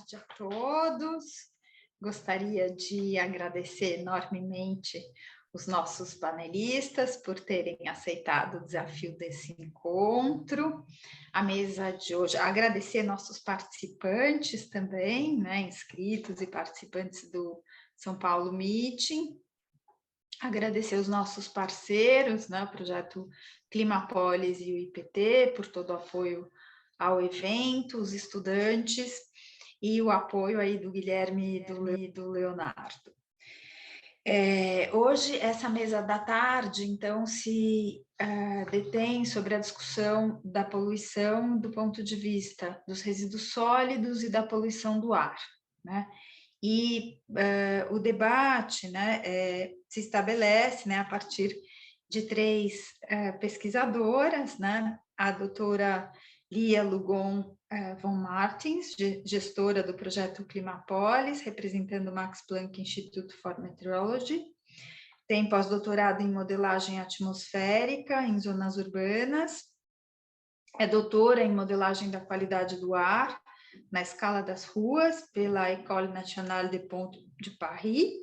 tarde a todos. Gostaria de agradecer enormemente os nossos panelistas por terem aceitado o desafio desse encontro. A mesa de hoje, agradecer nossos participantes também, né, inscritos e participantes do São Paulo Meeting. Agradecer os nossos parceiros, né, o projeto Climapolis e o IPT, por todo o apoio ao evento, os estudantes e o apoio aí do Guilherme e do Leonardo. Hoje, essa mesa da tarde, então, se detém sobre a discussão da poluição do ponto de vista dos resíduos sólidos e da poluição do ar, né? E o debate, né, se estabelece, né, a partir de três pesquisadoras, né, a doutora Lia Lugon von Martins, gestora do projeto Climapolis, representando o Max Planck Institute for Meteorology, tem pós-doutorado em modelagem atmosférica em zonas urbanas, é doutora em modelagem da qualidade do ar na escala das ruas pela École Nationale des Ponts de Paris,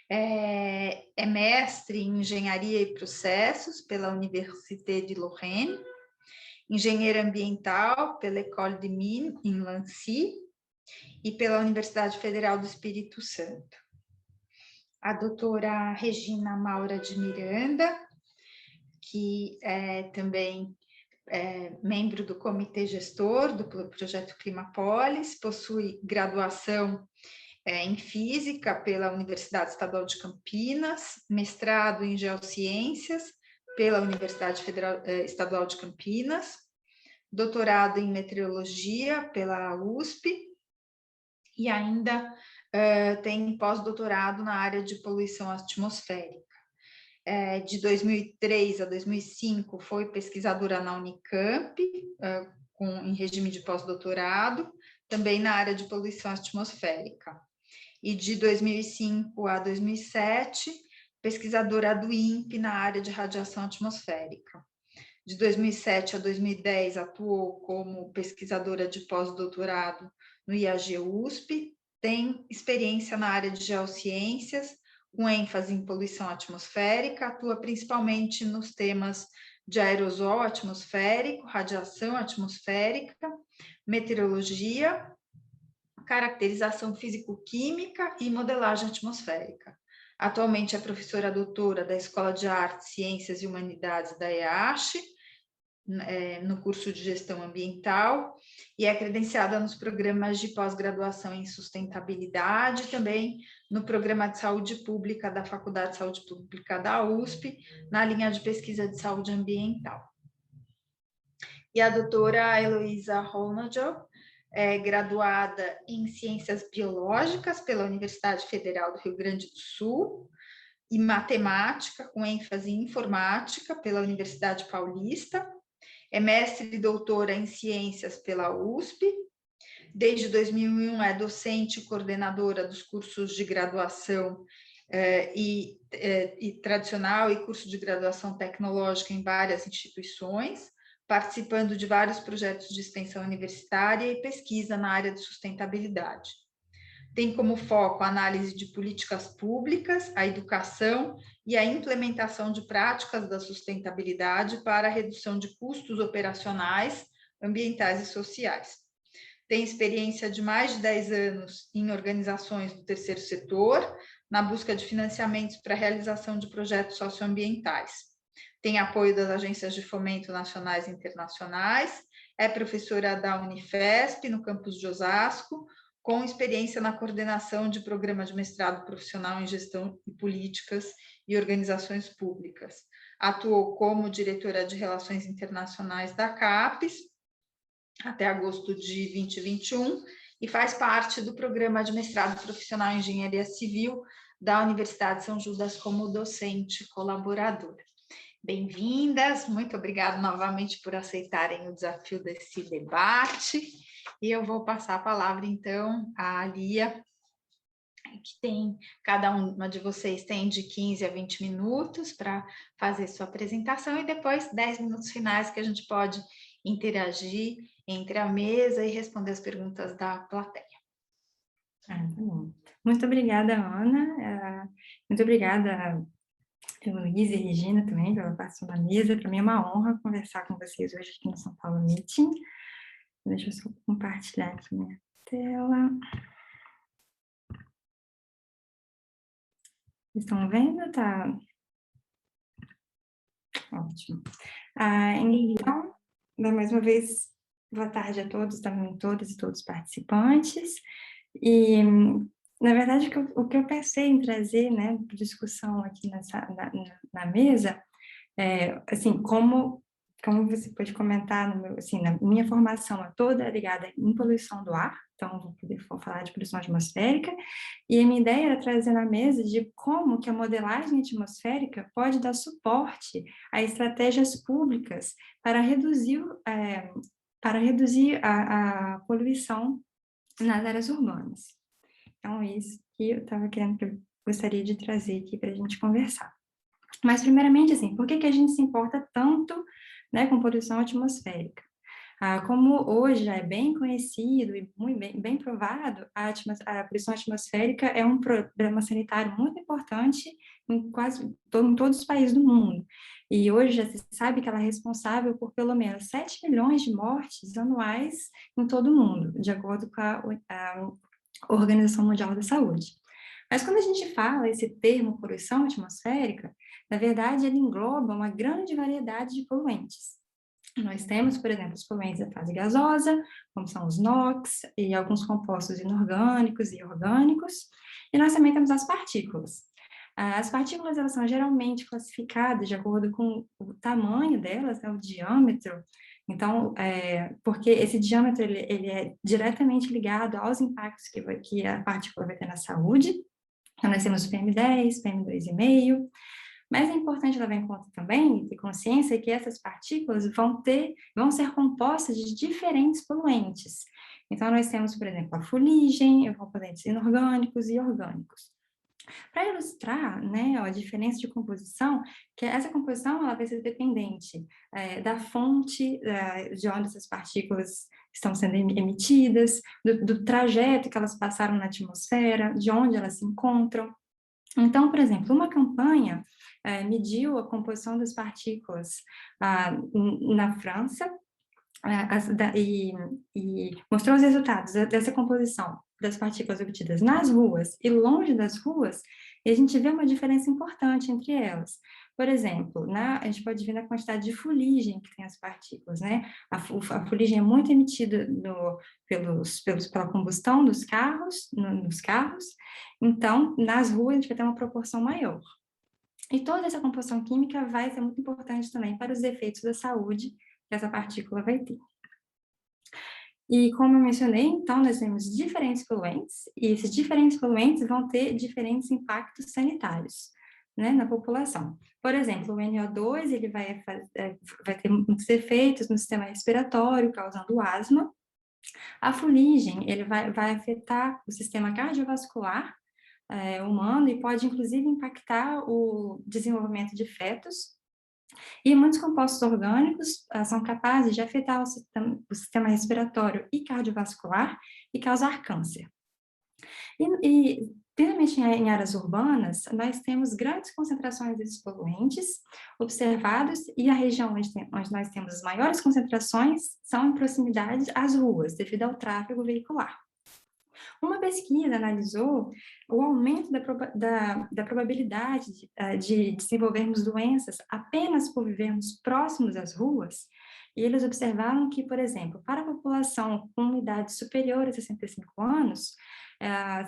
é mestre em engenharia e processos pela Université de Lorraine, engenheira ambiental pela École des Mines em Nancy e pela Universidade Federal do Espírito Santo. A doutora Regina Maura de Miranda, que é também membro do comitê gestor do projeto Climapolis, possui graduação em Física pela Universidade Estadual de Campinas, mestrado em Geociências pela Universidade Estadual de Campinas, doutorado em Meteorologia pela USP e ainda tem pós-doutorado na área de poluição atmosférica. De 2003 a 2005 foi pesquisadora na Unicamp, em regime de pós-doutorado, também na área de poluição atmosférica. E de 2005 a 2007, pesquisadora do INPE na área de radiação atmosférica. De 2007 a 2010, atuou como pesquisadora de pós-doutorado no IAG-USP, tem experiência na área de geociências, com ênfase em poluição atmosférica, atua principalmente nos temas de aerosol atmosférico, radiação atmosférica, meteorologia, caracterização físico-química e modelagem atmosférica. Atualmente é professora doutora da Escola de Artes, Ciências e Humanidades da EASH, no curso de Gestão Ambiental, e é credenciada nos programas de pós-graduação em Sustentabilidade, também no Programa de Saúde Pública da Faculdade de Saúde Pública da USP, na linha de pesquisa de saúde ambiental. E a doutora Heloísa Ronaldo é graduada em Ciências Biológicas pela Universidade Federal do Rio Grande do Sul, e Matemática, com ênfase em Informática, pela Universidade Paulista, é mestre e doutora em Ciências pela USP, desde 2001 é docente e coordenadora dos cursos de graduação e tradicional e curso de graduação tecnológica em várias instituições, participando de vários projetos de extensão universitária e pesquisa na área de sustentabilidade. Tem como foco a análise de políticas públicas, a educação e a implementação de práticas da sustentabilidade para a redução de custos operacionais, ambientais e sociais. Tem experiência de mais de 10 anos em organizações do terceiro setor, na busca de financiamentos para a realização de projetos socioambientais. Tem apoio das agências de fomento nacionais e internacionais, é professora da Unifesp, no campus de Osasco, com experiência na coordenação de programa de mestrado profissional em gestão e políticas e organizações públicas. Atuou como diretora de relações internacionais da CAPES até agosto de 2021 e faz parte do programa de mestrado profissional em engenharia civil da Universidade de São Judas como docente colaboradora. Bem-vindas, muito obrigada novamente por aceitarem o desafio desse debate. E eu vou passar a palavra, então, à Lia, que cada uma de vocês tem de 15 a 20 minutos para fazer sua apresentação e depois 10 minutos finais que a gente pode interagir entre a mesa e responder as perguntas da plateia. Muito obrigada, Ana. Muito obrigada, Heloísa e Regina, também, pela participação da mesa. Para mim é uma honra conversar com vocês hoje aqui no São Paulo Meeting. Deixa eu só compartilhar aqui minha tela. Estão vendo? Tá ótimo. Então, mais uma vez, boa tarde a todos, também todas e todos os participantes. E, na verdade, o que eu pensei em trazer, né, para discussão aqui na mesa, assim, como você pode comentar, assim, na minha formação é toda ligada em poluição do ar, então vou poder falar de poluição atmosférica, e a minha ideia era trazer na mesa de como que a modelagem atmosférica pode dar suporte a estratégias públicas para reduzir a poluição nas áreas urbanas. Então, é isso que eu gostaria de trazer aqui para a gente conversar. Mas, primeiramente, assim, por que a gente se importa tanto, né, com poluição atmosférica? Como hoje já é bem conhecido e muito bem provado, a poluição atmosférica é um problema sanitário muito importante em todos os países do mundo. E hoje já se sabe que ela é responsável por pelo menos 7 milhões de mortes anuais em todo o mundo, de acordo com a Organização Mundial da Saúde. Mas quando a gente fala esse termo poluição atmosférica, na verdade ele engloba uma grande variedade de poluentes. Nós temos, por exemplo, os poluentes da fase gasosa, como são os NOx e alguns compostos inorgânicos e orgânicos, e nós também temos as partículas. As partículas, elas são geralmente classificadas de acordo com o tamanho delas, né, o diâmetro. Então, porque esse diâmetro, ele é diretamente ligado aos impactos que a partícula vai ter na saúde. Então, nós temos o PM10, PM2,5, mas é importante levar em conta também, ter consciência que essas partículas vão ser compostas de diferentes poluentes. Então, nós temos, por exemplo, a fuligem, componentes inorgânicos e orgânicos. Para ilustrar, né, a diferença de composição, que essa composição ela vai ser dependente da fonte de onde essas partículas estão sendo emitidas, do trajeto que elas passaram na atmosfera, de onde elas se encontram. Então, por exemplo, uma campanha mediu a composição das partículas na França e mostrou os resultados dessa composição das partículas obtidas nas ruas e longe das ruas, e a gente vê uma diferença importante entre elas. Por exemplo, a gente pode ver na quantidade de fuligem que tem as partículas, né? A fuligem é muito emitida pela combustão dos carros, nos carros, então, nas ruas a gente vai ter uma proporção maior. E toda essa composição química vai ser muito importante também para os efeitos da saúde que essa partícula vai ter. E como eu mencionei, então, nós temos diferentes poluentes, e esses diferentes poluentes vão ter diferentes impactos sanitários, né, na população. Por exemplo, o NO2, ele vai ter muitos efeitos no sistema respiratório, causando asma. A fuligem, ele vai afetar o sistema cardiovascular humano e pode, inclusive, impactar o desenvolvimento de fetos. E muitos compostos orgânicos são capazes de afetar o sistema respiratório e cardiovascular e causar câncer. Principalmente em áreas urbanas, nós temos grandes concentrações desses poluentes observados, e a região onde nós temos as maiores concentrações são em proximidade às ruas, devido ao tráfego veicular. Uma pesquisa analisou o aumento da probabilidade de desenvolvermos doenças apenas por vivermos próximos às ruas, e eles observaram que, por exemplo, para a população com idade superior a 65 anos,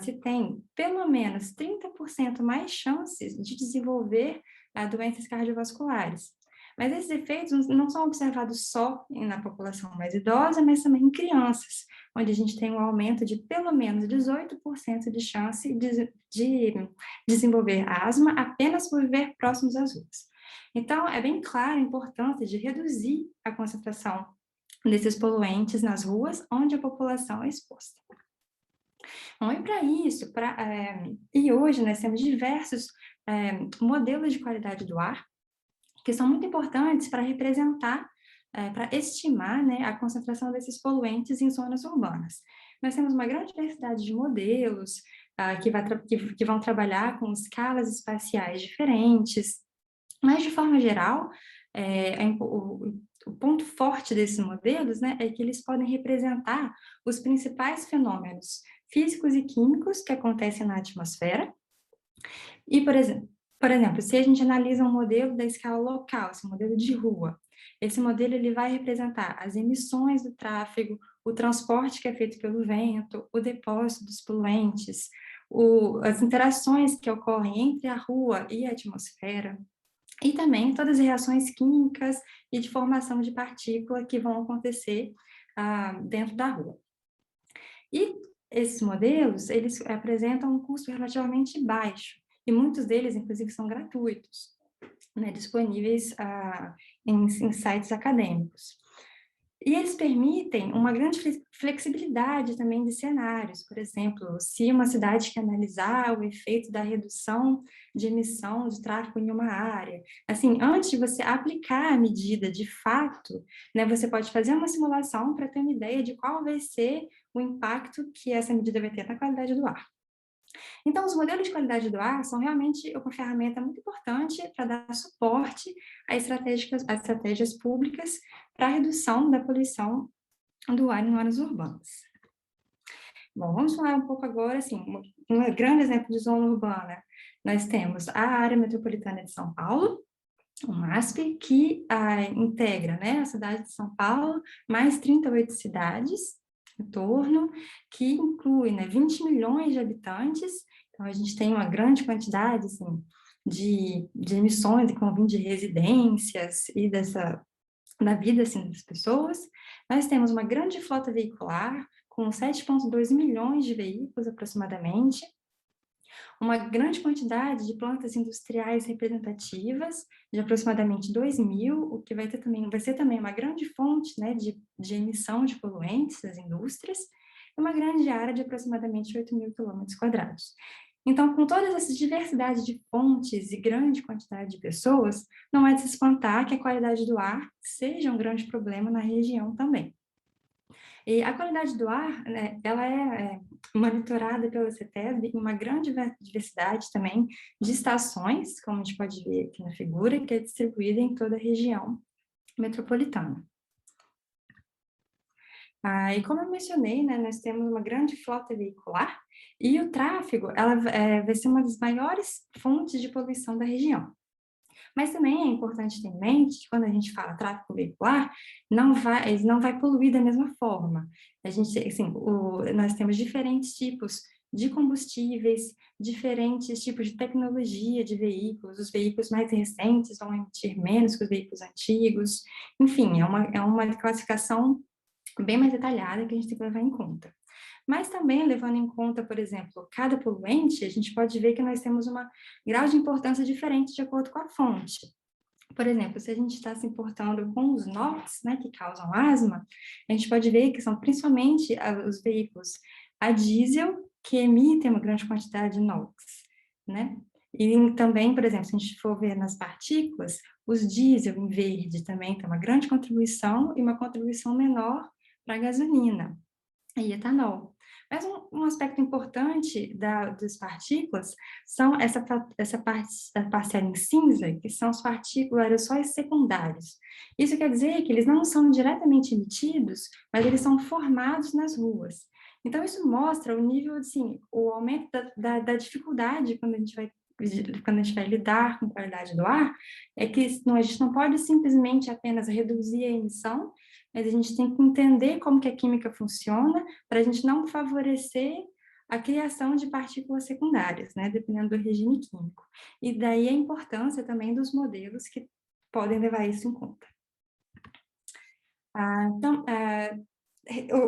se tem pelo menos 30% mais chances de desenvolver doenças cardiovasculares. Mas esses efeitos não são observados só na população mais idosa, mas também em crianças, onde a gente tem um aumento de pelo menos 18% de chance de desenvolver asma apenas por viver próximos às ruas. Então, é bem clara a importância de reduzir a concentração desses poluentes nas ruas, onde a população é exposta. Bom, e para isso, e hoje nós temos diversos modelos de qualidade do ar, que são muito importantes para representar, para estimar, né, a concentração desses poluentes em zonas urbanas. Nós temos uma grande diversidade de modelos, que vão trabalhar com escalas espaciais diferentes, mas, de forma geral, o ponto forte desses modelos, né, é que eles podem representar os principais fenômenos físicos e químicos que acontecem na atmosfera. E, por exemplo, se a gente analisa um modelo da escala local, esse modelo de rua, esse modelo ele vai representar as emissões do tráfego, o transporte que é feito pelo vento, o depósito dos poluentes, as interações que ocorrem entre a rua e a atmosfera, e também todas as reações químicas e de formação de partícula que vão acontecer dentro da rua. E esses modelos, eles apresentam um custo relativamente baixo, e muitos deles, inclusive, são gratuitos, né, disponíveis em sites acadêmicos. E eles permitem uma grande flexibilidade também de cenários. Por exemplo, se uma cidade quer analisar o efeito da redução de emissão de tráfego em uma área, assim, antes de você aplicar a medida de fato, né, você pode fazer uma simulação para ter uma ideia de qual vai ser o impacto que essa medida vai ter na qualidade do ar. Então, os modelos de qualidade do ar são realmente uma ferramenta muito importante para dar suporte a estratégias públicas para a redução da poluição do ar em áreas urbanas. Bom, vamos falar um pouco agora, assim, um grande exemplo de zona urbana. Nós temos a área metropolitana de São Paulo, o MASP, que integra, né, a cidade de São Paulo, mais 38 cidades em torno, que inclui, né, 20 milhões de habitantes. Então, a gente tem uma grande quantidade, assim, de emissões que vão vir de residências e da vida, assim, das pessoas. Nós temos uma grande frota veicular, com 7,2 milhões de veículos, aproximadamente, uma grande quantidade de plantas industriais representativas, de aproximadamente 2.000, o que vai ser também uma grande fonte, né, de emissão de poluentes das indústrias, e uma grande área de aproximadamente 8.000 quilômetros quadrados. Então, com toda essa diversidade de fontes e grande quantidade de pessoas, não é de se espantar que a qualidade do ar seja um grande problema na região também. E a qualidade do ar, né, ela é monitorada pela CETESB em uma grande diversidade também de estações, como a gente pode ver aqui na figura, que é distribuída em toda a região metropolitana. E como eu mencionei, né, nós temos uma grande frota veicular e o tráfego vai ser uma das maiores fontes de poluição da região. Mas também é importante ter em mente que quando a gente fala tráfego veicular, ele não vai poluir da mesma forma. A gente, assim, nós temos diferentes tipos de combustíveis, diferentes tipos de tecnologia de veículos. Os veículos mais recentes vão emitir menos que os veículos antigos. Enfim, é uma classificação bem mais detalhada que a gente tem que levar em conta. Mas também, levando em conta, por exemplo, cada poluente, a gente pode ver que nós temos um grau de importância diferente de acordo com a fonte. Por exemplo, se a gente está se importando com os NOx, né, que causam asma, a gente pode ver que são principalmente os veículos a diesel, que emitem uma grande quantidade de NOx, né? E também, por exemplo, se a gente for ver nas partículas, os diesel em verde também tem uma grande contribuição e uma contribuição menor para a gasolina e etanol. Mas um aspecto importante das partículas são essa parcela em cinza, que são os aerossóis secundários. Isso quer dizer que eles não são diretamente emitidos, mas eles são formados nas ruas. Então, isso mostra o nível, assim, o aumento da dificuldade quando a gente vai lidar com a qualidade do ar, é que a gente não pode simplesmente apenas reduzir a emissão, mas a gente tem que entender como que a química funciona para a gente não favorecer a criação de partículas secundárias, né, dependendo do regime químico. E daí a importância também dos modelos que podem levar isso em conta. Então,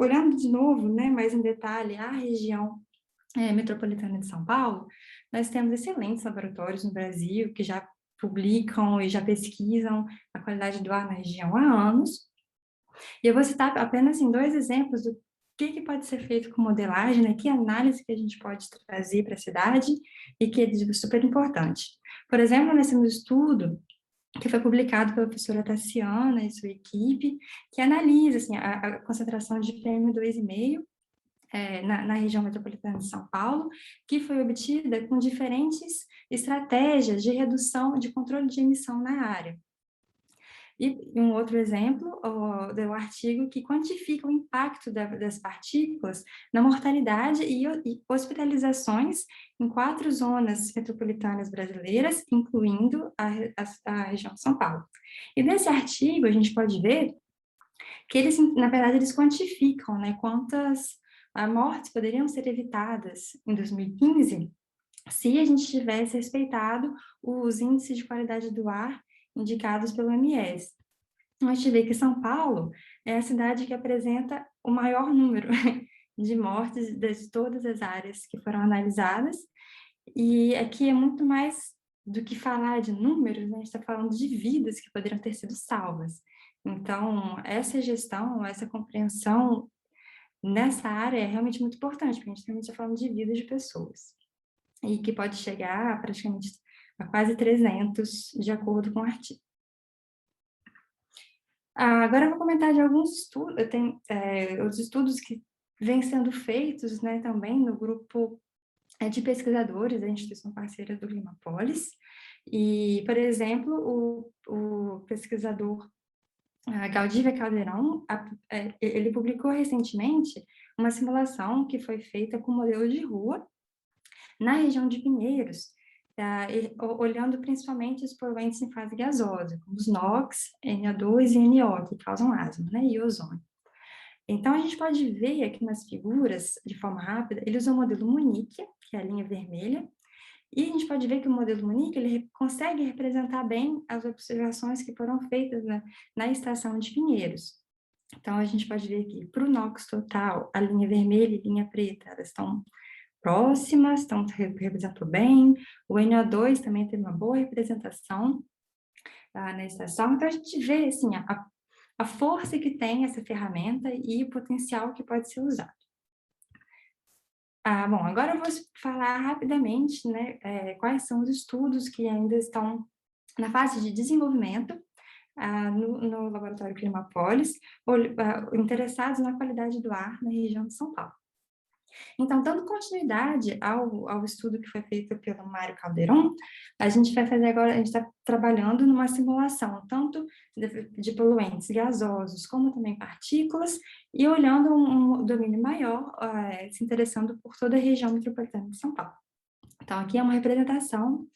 olhando de novo, né, mais em detalhe, a região metropolitana de São Paulo, nós temos excelentes laboratórios no Brasil que já publicam e já pesquisam a qualidade do ar na região há anos. E eu vou citar apenas assim, 2 exemplos do que pode ser feito com modelagem, né? Que análise que a gente pode trazer para a cidade e que é super importante. Por exemplo, nós temos um estudo que foi publicado pela professora Tassiana e sua equipe, que analisa assim, a concentração de PM2,5 na região metropolitana de São Paulo, que foi obtida com diferentes estratégias de redução de controle de emissão na área. E um outro exemplo do artigo que quantifica o impacto das partículas na mortalidade e hospitalizações em 4 zonas metropolitanas brasileiras, incluindo a região de São Paulo. E nesse artigo a gente pode ver que eles, na verdade, eles quantificam, né, quantas mortes poderiam ser evitadas em 2015 se a gente tivesse respeitado os índices de qualidade do ar indicados pelo OMS. A gente vê que São Paulo é a cidade que apresenta o maior número de mortes de todas as áreas que foram analisadas, e aqui é muito mais do que falar de números, né? A gente está falando de vidas que poderiam ter sido salvas. Então, essa gestão, essa compreensão nessa área é realmente muito importante, porque a gente está falando de vidas de pessoas, e que pode chegar a praticamente a quase 300, de acordo com o artigo. Agora eu vou comentar de alguns estudos, os estudos que vêm sendo feitos, né, também no grupo de pesquisadores da instituição parceira do Climapolis. E, por exemplo, o pesquisador Galdívia Caldeirão, ele publicou recentemente uma simulação que foi feita com modelo de rua na região de Pinheiros, olhando principalmente os poluentes em fase gasosa, como os NOx, NO2 e NO, que causam asma, né, e ozônio. Então, a gente pode ver aqui nas figuras, de forma rápida, ele usa o modelo Munique, que é a linha vermelha, e a gente pode ver que o modelo Munique, ele consegue representar bem as observações que foram feitas na estação de Pinheiros. Então, a gente pode ver aqui, para o NOx total, a linha vermelha e a linha preta, elas estão próximas, representou bem. O NO2 também teve uma boa representação na estação. Então, a gente vê, assim, a força que tem essa ferramenta e o potencial que pode ser usado. Bom, agora eu vou falar rapidamente, né, quais são os estudos que ainda estão na fase de desenvolvimento no Laboratório Climapolis, interessados na qualidade do ar na região de São Paulo. Então, dando continuidade ao estudo que foi feito pelo Mário Caldeirão, a gente vai fazer agora, a gente está trabalhando numa simulação, tanto de poluentes gasosos, como também partículas, e olhando um domínio maior, se interessando por toda a região metropolitana de São Paulo. Então, aqui é uma representação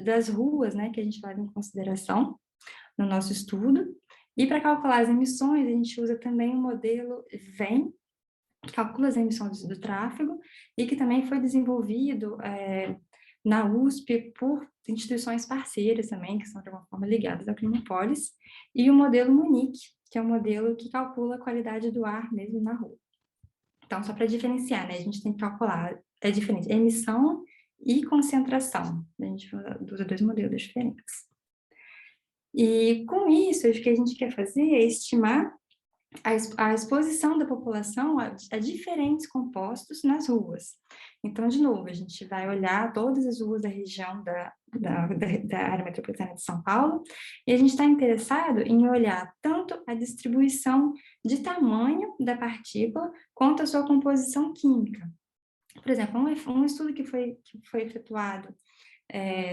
das ruas, né, que a gente leva em consideração no nosso estudo, e para calcular as emissões, a gente usa também o modelo VEM, que calcula as emissões do tráfego, e que também foi desenvolvido na USP por instituições parceiras também, que são de alguma forma ligadas ao Climapolis, e o modelo Munique, que é um modelo que calcula a qualidade do ar mesmo na rua. Então, só para diferenciar, né, a gente tem que calcular, é diferente, emissão e concentração, a gente usa 2 modelos diferentes. E com isso, o que a gente quer fazer é estimar a exposição da população a diferentes compostos nas ruas. Então, de novo, a gente vai olhar todas as ruas da região da área metropolitana de São Paulo, e a gente está interessado em olhar tanto a distribuição de tamanho da partícula, quanto a sua composição química. Por exemplo, um estudo que foi efetuado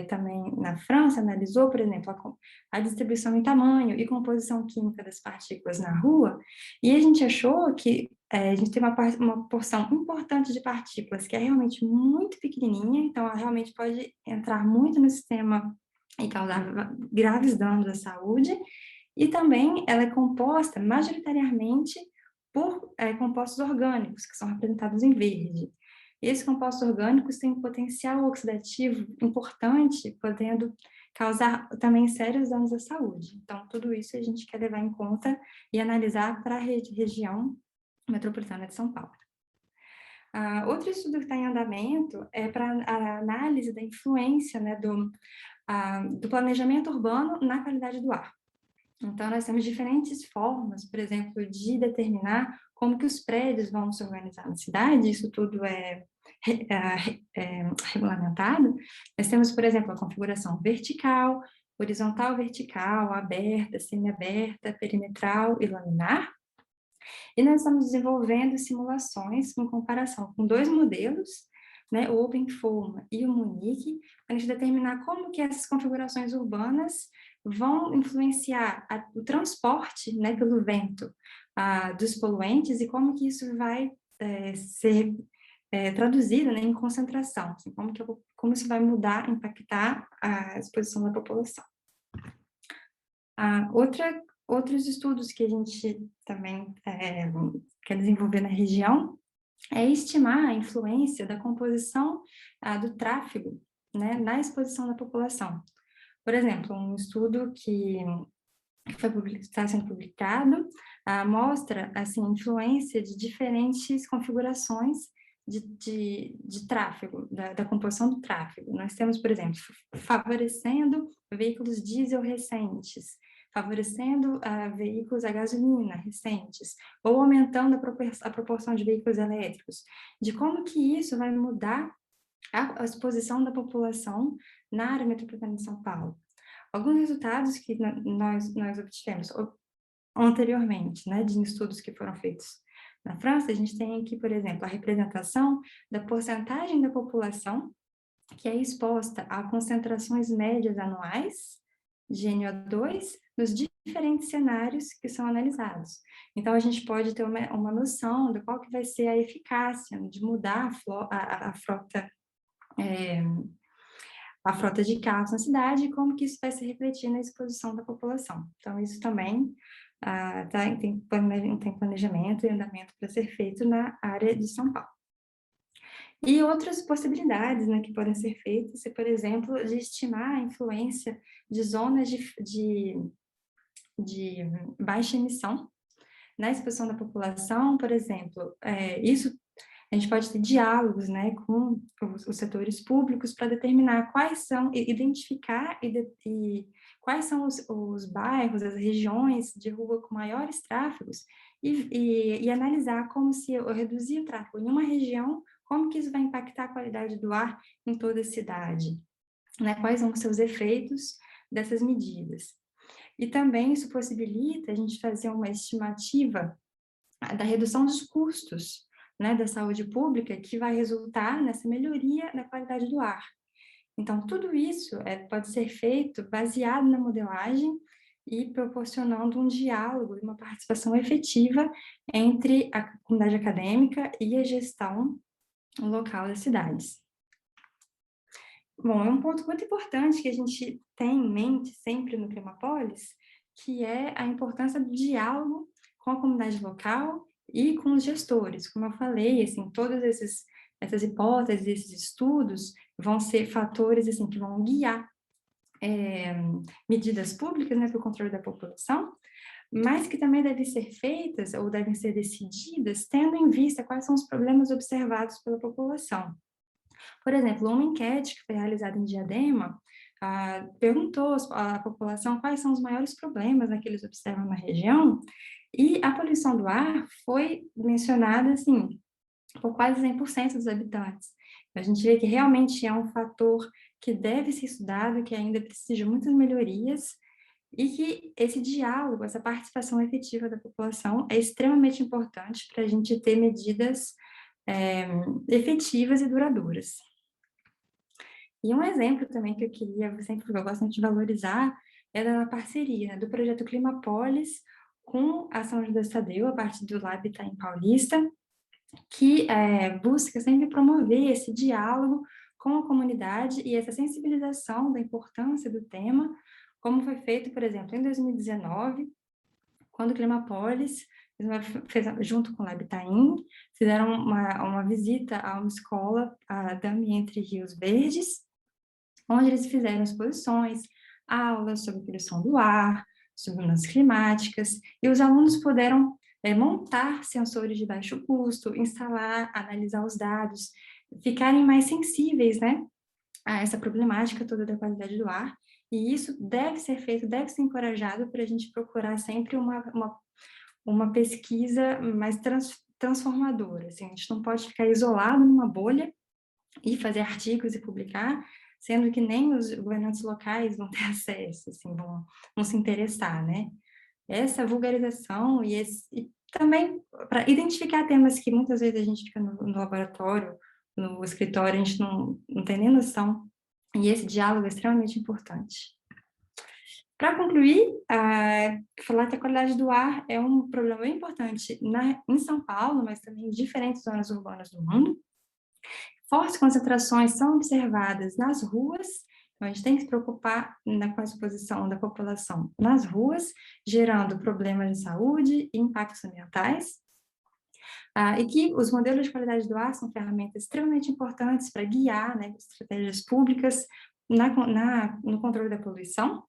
também na França, analisou, por exemplo, a distribuição em tamanho e composição química das partículas na rua, e a gente achou que a gente tem uma porção importante de partículas que é realmente muito pequenininha, então ela realmente pode entrar muito no sistema e causar graves danos à saúde, e também ela é composta majoritariamente por compostos orgânicos, que são representados em verde. Esses compostos orgânicos têm um potencial oxidativo importante, podendo causar também sérios danos à saúde. Então, tudo isso a gente quer levar em conta e analisar para a região metropolitana de São Paulo. Outro estudo que está em andamento é para a análise da influência, né, do planejamento urbano na qualidade do ar. Então, nós temos diferentes formas, por exemplo, de determinar como que os prédios vão se organizar na cidade, isso tudo é regulamentado. Nós temos, por exemplo, a configuração vertical, horizontal vertical, aberta, semiaberta, perimetral e laminar. E nós estamos desenvolvendo simulações em comparação com 2 modelos, né, o OpenFOAM e o Munich, para a gente determinar como que essas configurações urbanas vão influenciar o transporte, né, pelo vento, dos poluentes e como que isso vai ser traduzido, né, em concentração, assim, como isso vai mudar, impactar a exposição da população. Outros estudos que a gente também quer desenvolver na região é estimar a influência da composição do tráfego, né, na exposição da população. Por exemplo, um estudo que está sendo publicado mostra assim, a influência de diferentes configurações de tráfego, da composição do tráfego. Nós temos, por exemplo, favorecendo veículos diesel recentes, favorecendo veículos a gasolina recentes, ou aumentando a proporção de veículos elétricos, de como que isso vai mudar a exposição da população na área metropolitana de São Paulo. Alguns resultados que nós obtivemos anteriormente, né, de estudos que foram feitos na França, a gente tem aqui, por exemplo, a representação da porcentagem da população que é exposta a concentrações médias anuais de NO2 nos diferentes cenários que são analisados. Então, a gente pode ter uma noção de qual que vai ser a eficácia de mudar a frota de carros na cidade e como que isso vai se refletir na exposição da população. Então, isso também tem planejamento e andamento para ser feito na área de São Paulo. E outras possibilidades, né, que podem ser feitas, por exemplo, de estimar a influência de zonas de baixa emissão na exposição da população, por exemplo, isso a gente pode ter diálogos, né, com os setores públicos para determinar quais são, identificar e quais são os bairros, as regiões de rua com maiores tráfegos e analisar como se eu reduzir o tráfego em uma região, como que isso vai impactar a qualidade do ar em toda a cidade, né, quais são os seus efeitos dessas medidas. E também isso possibilita a gente fazer uma estimativa da redução dos custos, né, da saúde pública, que vai resultar nessa melhoria na qualidade do ar. Então, tudo isso pode ser feito baseado na modelagem e proporcionando um diálogo e uma participação efetiva entre a comunidade acadêmica e a gestão local das cidades. Bom, é um ponto muito importante que a gente tem em mente sempre no Climapolis, que é a importância do diálogo com a comunidade local e com os gestores. Como eu falei, assim, todas essas hipóteses, esses estudos vão ser fatores assim, que vão guiar medidas públicas, né, para o controle da população, mas que também devem ser feitas ou devem ser decididas tendo em vista quais são os problemas observados pela população. Por exemplo, uma enquete que foi realizada em Diadema perguntou à população quais são os maiores problemas que eles observam na região, e a poluição do ar foi mencionada, assim, por quase 100% dos habitantes. A gente vê que realmente é um fator que deve ser estudado, que ainda precisa de muitas melhorias, e que esse diálogo, essa participação efetiva da população é extremamente importante para a gente ter medidas efetivas e duradouras. E um exemplo também que eu gosto muito de valorizar, é da parceria, né, do projeto Climapolis com a São Judas Tadeu, a partir do Lab Itaim Paulista, que busca sempre promover esse diálogo com a comunidade e essa sensibilização da importância do tema, como foi feito, por exemplo, em 2019, quando o Climapolis fez, junto com o Lab Itaim, fizeram uma visita a uma escola da Entre Rios Verdes, onde eles fizeram exposições, aulas sobre poluição do ar, sobre mudanças climáticas, e os alunos puderam montar sensores de baixo custo, instalar, analisar os dados, ficarem mais sensíveis, né, a essa problemática toda da qualidade do ar, e isso deve ser feito, deve ser encorajado para a gente procurar sempre uma pesquisa mais transformadora, assim, a gente não pode ficar isolado numa bolha e fazer artigos e publicar, sendo que nem os governantes locais vão ter acesso, assim, vão se interessar, né? Essa vulgarização e também para identificar temas que muitas vezes a gente fica no laboratório, no escritório, a gente não tem nem noção, e esse diálogo é extremamente importante. Para concluir, falar que a qualidade do ar é um problema bem importante em São Paulo, mas também em diferentes zonas urbanas do mundo. Fortes concentrações são observadas nas ruas, então a gente tem que se preocupar com a exposição da população nas ruas, gerando problemas de saúde e impactos ambientais. E que os modelos de qualidade do ar são ferramentas extremamente importantes para guiar, né, estratégias públicas no controle da poluição.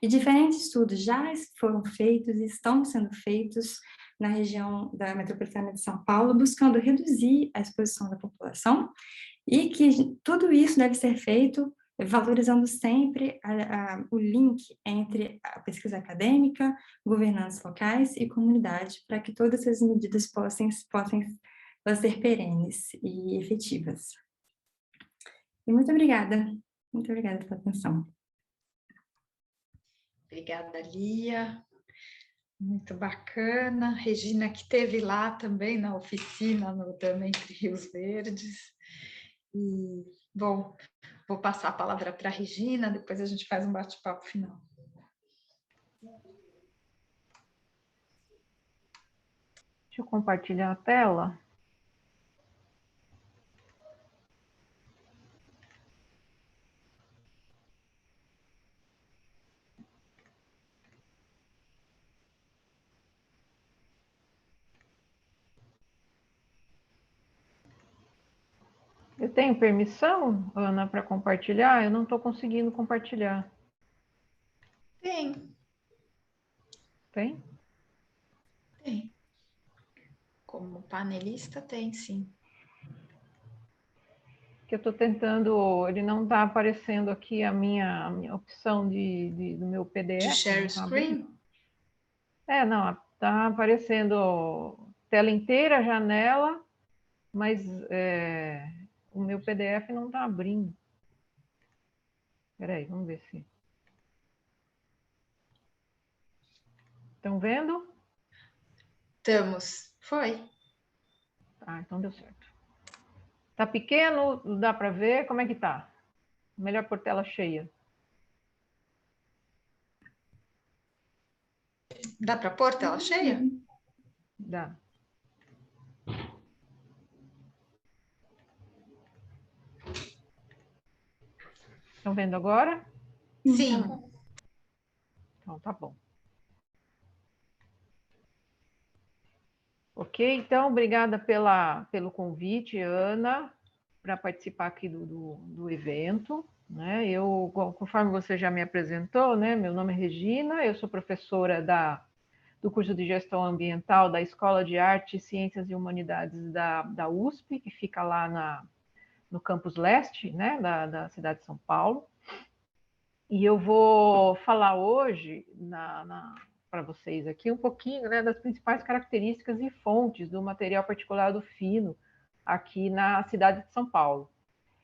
E diferentes estudos já foram feitos e estão sendo feitos na região da metropolitana de São Paulo, buscando reduzir a exposição da população, e que tudo isso deve ser feito valorizando sempre o link entre a pesquisa acadêmica, governantes locais e comunidade, para que todas essas medidas possam ser perenes e efetivas. E muito obrigada pela atenção. Obrigada, Lia. Muito bacana. Regina, que esteve lá também na oficina, também Entre Rios Verdes. E, bom, vou passar a palavra para a Regina, depois a gente faz um bate-papo final. Deixa eu compartilhar a tela. Eu tenho permissão, Ana, para compartilhar? Eu não estou conseguindo compartilhar. Tem. Tem? Tem. Como panelista, tem, sim. Que eu estou tentando, ele não está aparecendo aqui a minha opção do meu PDF. De share screen? Não, está aparecendo tela inteira, janela, mas o meu PDF não está abrindo. Espera aí, vamos ver se... Estão vendo? Estamos. Foi. Ah, então deu certo. Tá pequeno? Dá para ver? Como é que tá? Melhor por tela cheia. Dá para pôr tela cheia? Dá. Estão vendo agora? Sim. Então tá bom. Ok, então obrigada pelo convite, Ana, para participar aqui do evento. Né? Conforme você já me apresentou, né? Meu nome é Regina, eu sou professora do curso de Gestão Ambiental da Escola de Arte, Ciências e Humanidades da USP, que fica lá no campus leste, né? da cidade de São Paulo. E eu vou falar hoje para vocês aqui um pouquinho, né, das principais características e fontes do material particulado fino aqui na cidade de São Paulo.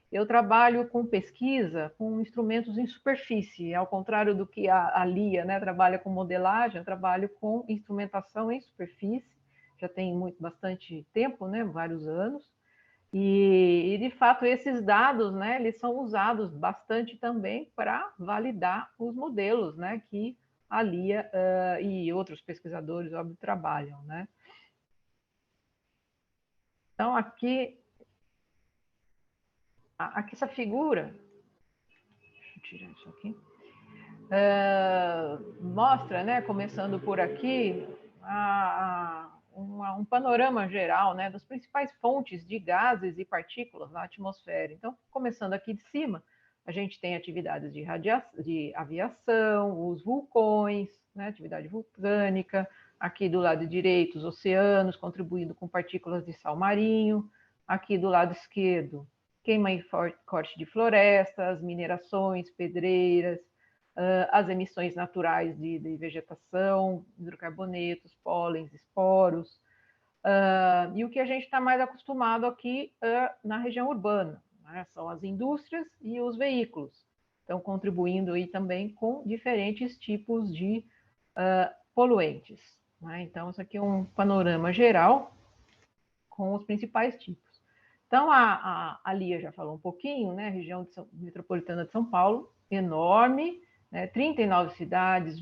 Eu trabalho com pesquisa com instrumentos em superfície, ao contrário do que a Lia, né, trabalha com modelagem, eu trabalho com instrumentação em superfície, já tem bastante tempo, né, vários anos. E, de fato, esses dados, né, eles são usados bastante também para validar os modelos, né, que a Lia e outros pesquisadores, óbvio, trabalham, né. Então, aqui essa figura, deixa eu tirar isso aqui, mostra, né, começando por aqui, um panorama geral, né, das principais fontes de gases e partículas na atmosfera. Então, começando aqui de cima, a gente tem atividades de aviação, os vulcões, né, atividade vulcânica, aqui do lado direito, os oceanos, contribuindo com partículas de sal marinho, aqui do lado esquerdo, queima e corte de florestas, minerações, pedreiras, as emissões naturais de vegetação, hidrocarbonetos, pólens, esporos, e o que a gente está mais acostumado aqui na região urbana, né? São as indústrias e os veículos, estão contribuindo aí também com diferentes tipos de poluentes, né? Então, isso aqui é um panorama geral com os principais tipos. Então, a Lia já falou um pouquinho, né? A região metropolitana de São Paulo, enorme, né? 39 cidades,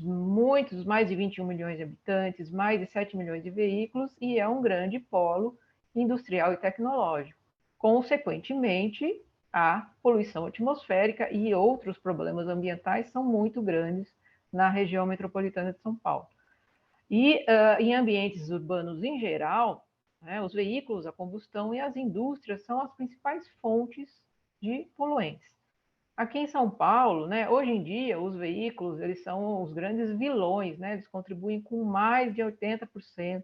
mais de 21 milhões de habitantes, mais de 7 milhões de veículos, e é um grande polo industrial e tecnológico. Consequentemente, a poluição atmosférica e outros problemas ambientais são muito grandes na região metropolitana de São Paulo. E em ambientes urbanos em geral, né, os veículos a combustão e as indústrias são as principais fontes de poluentes. Aqui em São Paulo, né, hoje em dia, os veículos eles são os grandes vilões, né, eles contribuem com mais de 80%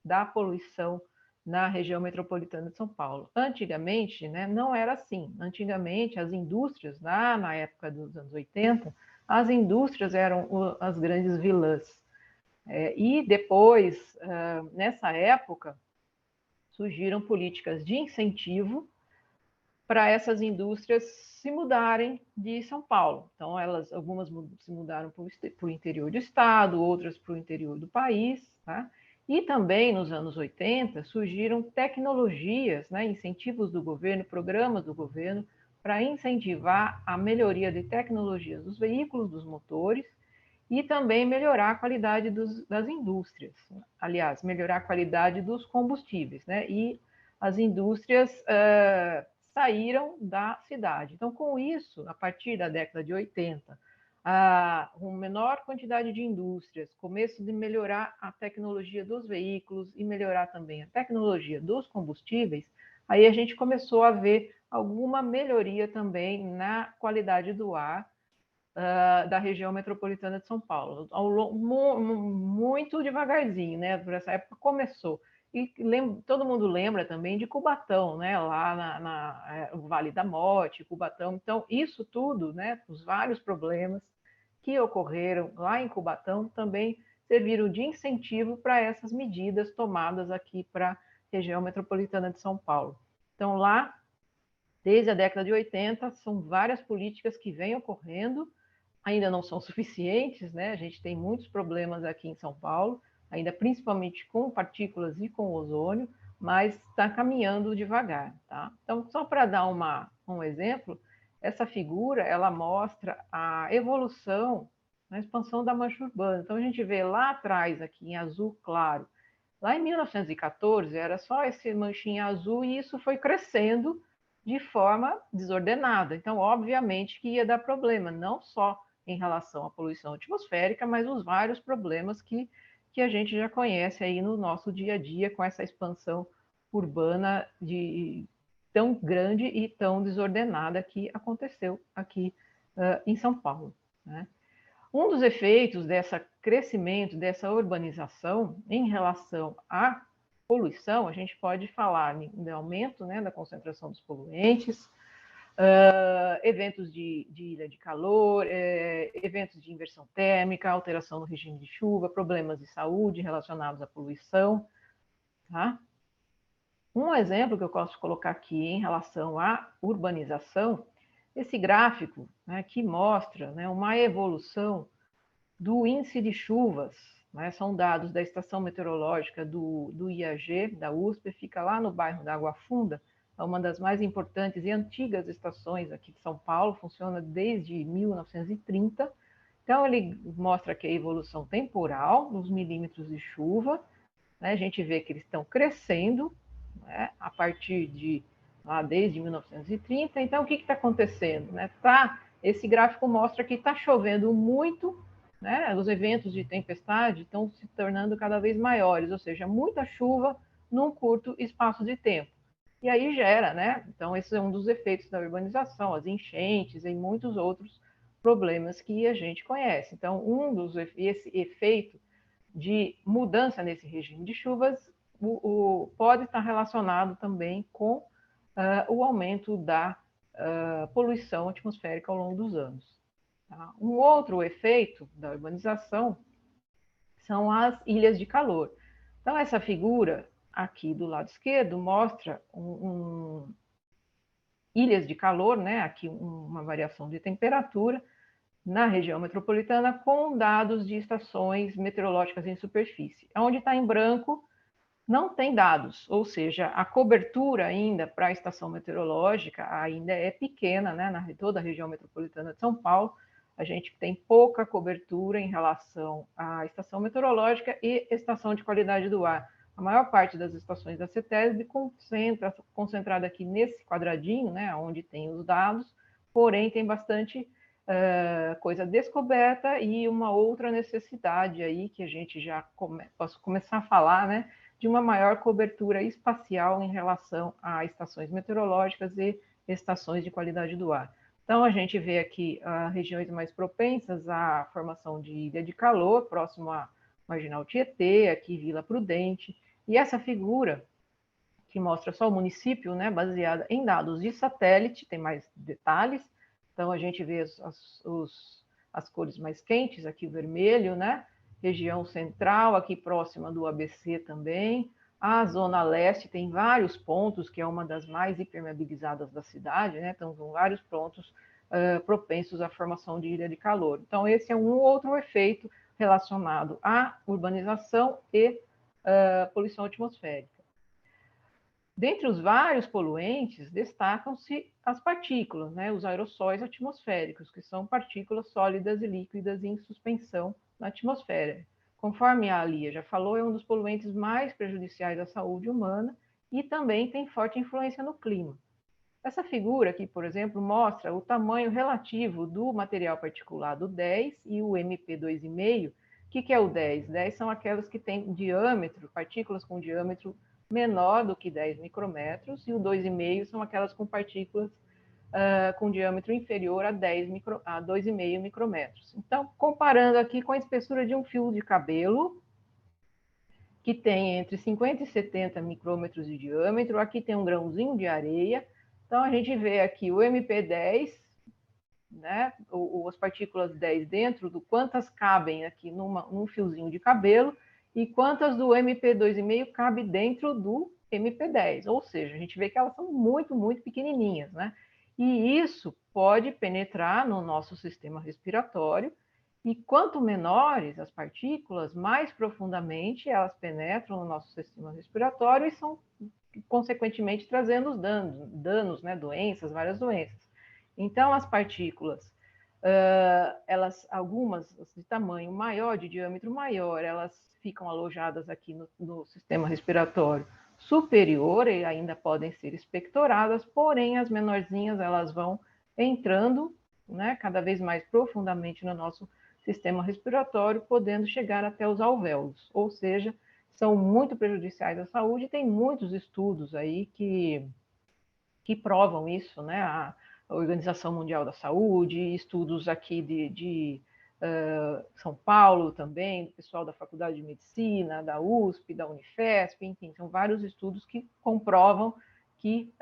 da poluição na região metropolitana de São Paulo. Antigamente, né, não era assim. Antigamente, as indústrias, na época dos anos 80, as indústrias eram as grandes vilãs. E depois, nessa época, surgiram políticas de incentivo para essas indústrias se mudarem de São Paulo. Então, algumas se mudaram para o interior do estado, outras para o interior do país, tá? E também, nos anos 80, surgiram tecnologias, né, incentivos do governo, programas do governo, para incentivar a melhoria de tecnologias dos veículos, dos motores, e também melhorar a qualidade das indústrias. Aliás, melhorar a qualidade dos combustíveis, né? E as indústrias saíram da cidade. Então, com isso, a partir da década de 80, uma menor quantidade de indústrias, começo de melhorar a tecnologia dos veículos e melhorar também a tecnologia dos combustíveis, aí a gente começou a ver alguma melhoria também na qualidade do ar da região metropolitana de São Paulo. Muito devagarzinho, né? Por essa época começou. E todo mundo lembra também de Cubatão, né? Lá no Vale da Morte, Cubatão. Então, isso tudo, né? Os vários problemas que ocorreram lá em Cubatão também serviram de incentivo para essas medidas tomadas aqui para a região metropolitana de São Paulo. Então, lá, desde a década de 80, são várias políticas que vêm ocorrendo, ainda não são suficientes, né? A gente tem muitos problemas aqui em São Paulo, ainda principalmente com partículas e com ozônio, mas está caminhando devagar, tá? Então, só para dar um exemplo, essa figura, ela mostra a evolução na expansão da mancha urbana. Então, a gente vê lá atrás, aqui em azul claro, lá em 1914, era só esse manchinha azul e isso foi crescendo de forma desordenada. Então, obviamente que ia dar problema, não só em relação à poluição atmosférica, mas os vários problemas que a gente já conhece aí no nosso dia a dia com essa expansão urbana tão grande e tão desordenada que aconteceu aqui em São Paulo, né? Um dos efeitos desse crescimento, dessa urbanização em relação à poluição, a gente pode falar em aumento, né, da concentração dos poluentes, eventos de ilha de calor, eventos de inversão térmica, alteração no regime de chuva, problemas de saúde relacionados à poluição. Tá? Um exemplo que eu posso colocar aqui em relação à urbanização, esse gráfico, né, que mostra, né, uma evolução do índice de chuvas, né, são dados da Estação Meteorológica do IAG, da USP, fica lá no bairro da Água Funda, é uma das mais importantes e antigas estações aqui de São Paulo, funciona desde 1930. Então, ele mostra que a evolução temporal nos milímetros de chuva, né, a gente vê que eles estão crescendo, né, a partir de lá desde 1930. Então, o que está acontecendo? Né? Esse gráfico mostra que está chovendo muito, né? Os eventos de tempestade estão se tornando cada vez maiores, ou seja, muita chuva num curto espaço de tempo. E aí gera, né? Então, esse é um dos efeitos da urbanização, as enchentes e muitos outros problemas que a gente conhece. Então, esse efeito de mudança nesse regime de chuvas pode estar relacionado também com o aumento da poluição atmosférica ao longo dos anos. Tá? Um outro efeito da urbanização são as ilhas de calor. Então, essa figura aqui do lado esquerdo mostra ilhas de calor, né? Aqui uma variação de temperatura, na região metropolitana com dados de estações meteorológicas em superfície. Onde está em branco, não tem dados, ou seja, a cobertura ainda para a estação meteorológica ainda é pequena, né? Na toda a região metropolitana de São Paulo, a gente tem pouca cobertura em relação à estação meteorológica e estação de qualidade do ar. A maior parte das estações da CETESB concentrada aqui nesse quadradinho, né, onde tem os dados, porém tem bastante coisa descoberta e uma outra necessidade aí que a gente já posso começar a falar, né, de uma maior cobertura espacial em relação a estações meteorológicas e estações de qualidade do ar. Então, a gente vê aqui regiões mais propensas à formação de ilha de calor, próximo à Marginal Tietê, aqui Vila Prudente, e essa figura, que mostra só o município, né, baseada em dados de satélite, tem mais detalhes, então a gente vê as cores mais quentes, aqui o vermelho, né, região central, aqui próxima do ABC também, a zona leste tem vários pontos, que é uma das mais impermeabilizadas da cidade, né, então são vários pontos propensos à formação de ilha de calor. Então esse é um outro efeito relacionado à urbanização e poluição atmosférica. Dentre os vários poluentes, destacam-se as partículas, né, os aerossóis atmosféricos, que são partículas sólidas e líquidas em suspensão na atmosfera. Conforme a Lia já falou, é um dos poluentes mais prejudiciais à saúde humana e também tem forte influência no clima. Essa figura aqui, por exemplo, mostra o tamanho relativo do material particulado 10 e o MP2,5. O que é o 10? 10 são aquelas que têm diâmetro, partículas com diâmetro menor do que 10 micrômetros, e o 2,5 são aquelas com partículas com diâmetro inferior a 2,5 micrômetros. Então, comparando aqui com a espessura de um fio de cabelo, que tem entre 50 e 70 micrômetros de diâmetro, aqui tem um grãozinho de areia, então a gente vê aqui o MP10, né, as partículas 10 dentro do quantas cabem aqui num fiozinho de cabelo, e quantas do MP2,5 cabe dentro do MP10, ou seja, a gente vê que elas são muito, muito pequenininhas, né? E isso pode penetrar no nosso sistema respiratório, e quanto menores as partículas, mais profundamente elas penetram no nosso sistema respiratório e são, consequentemente, trazendo os danos, né? Doenças, várias doenças. Então, as partículas, algumas de tamanho maior, de diâmetro maior, elas ficam alojadas aqui no sistema respiratório superior e ainda podem ser expectoradas, porém as menorzinhas elas vão entrando, né, cada vez mais profundamente no nosso sistema respiratório, podendo chegar até os alvéolos, ou seja, são muito prejudiciais à saúde. Tem muitos estudos aí que provam isso, né? A Organização Mundial da Saúde, estudos aqui de São Paulo também, do pessoal da Faculdade de Medicina, da USP, da Unifesp, enfim, são vários estudos que comprovam que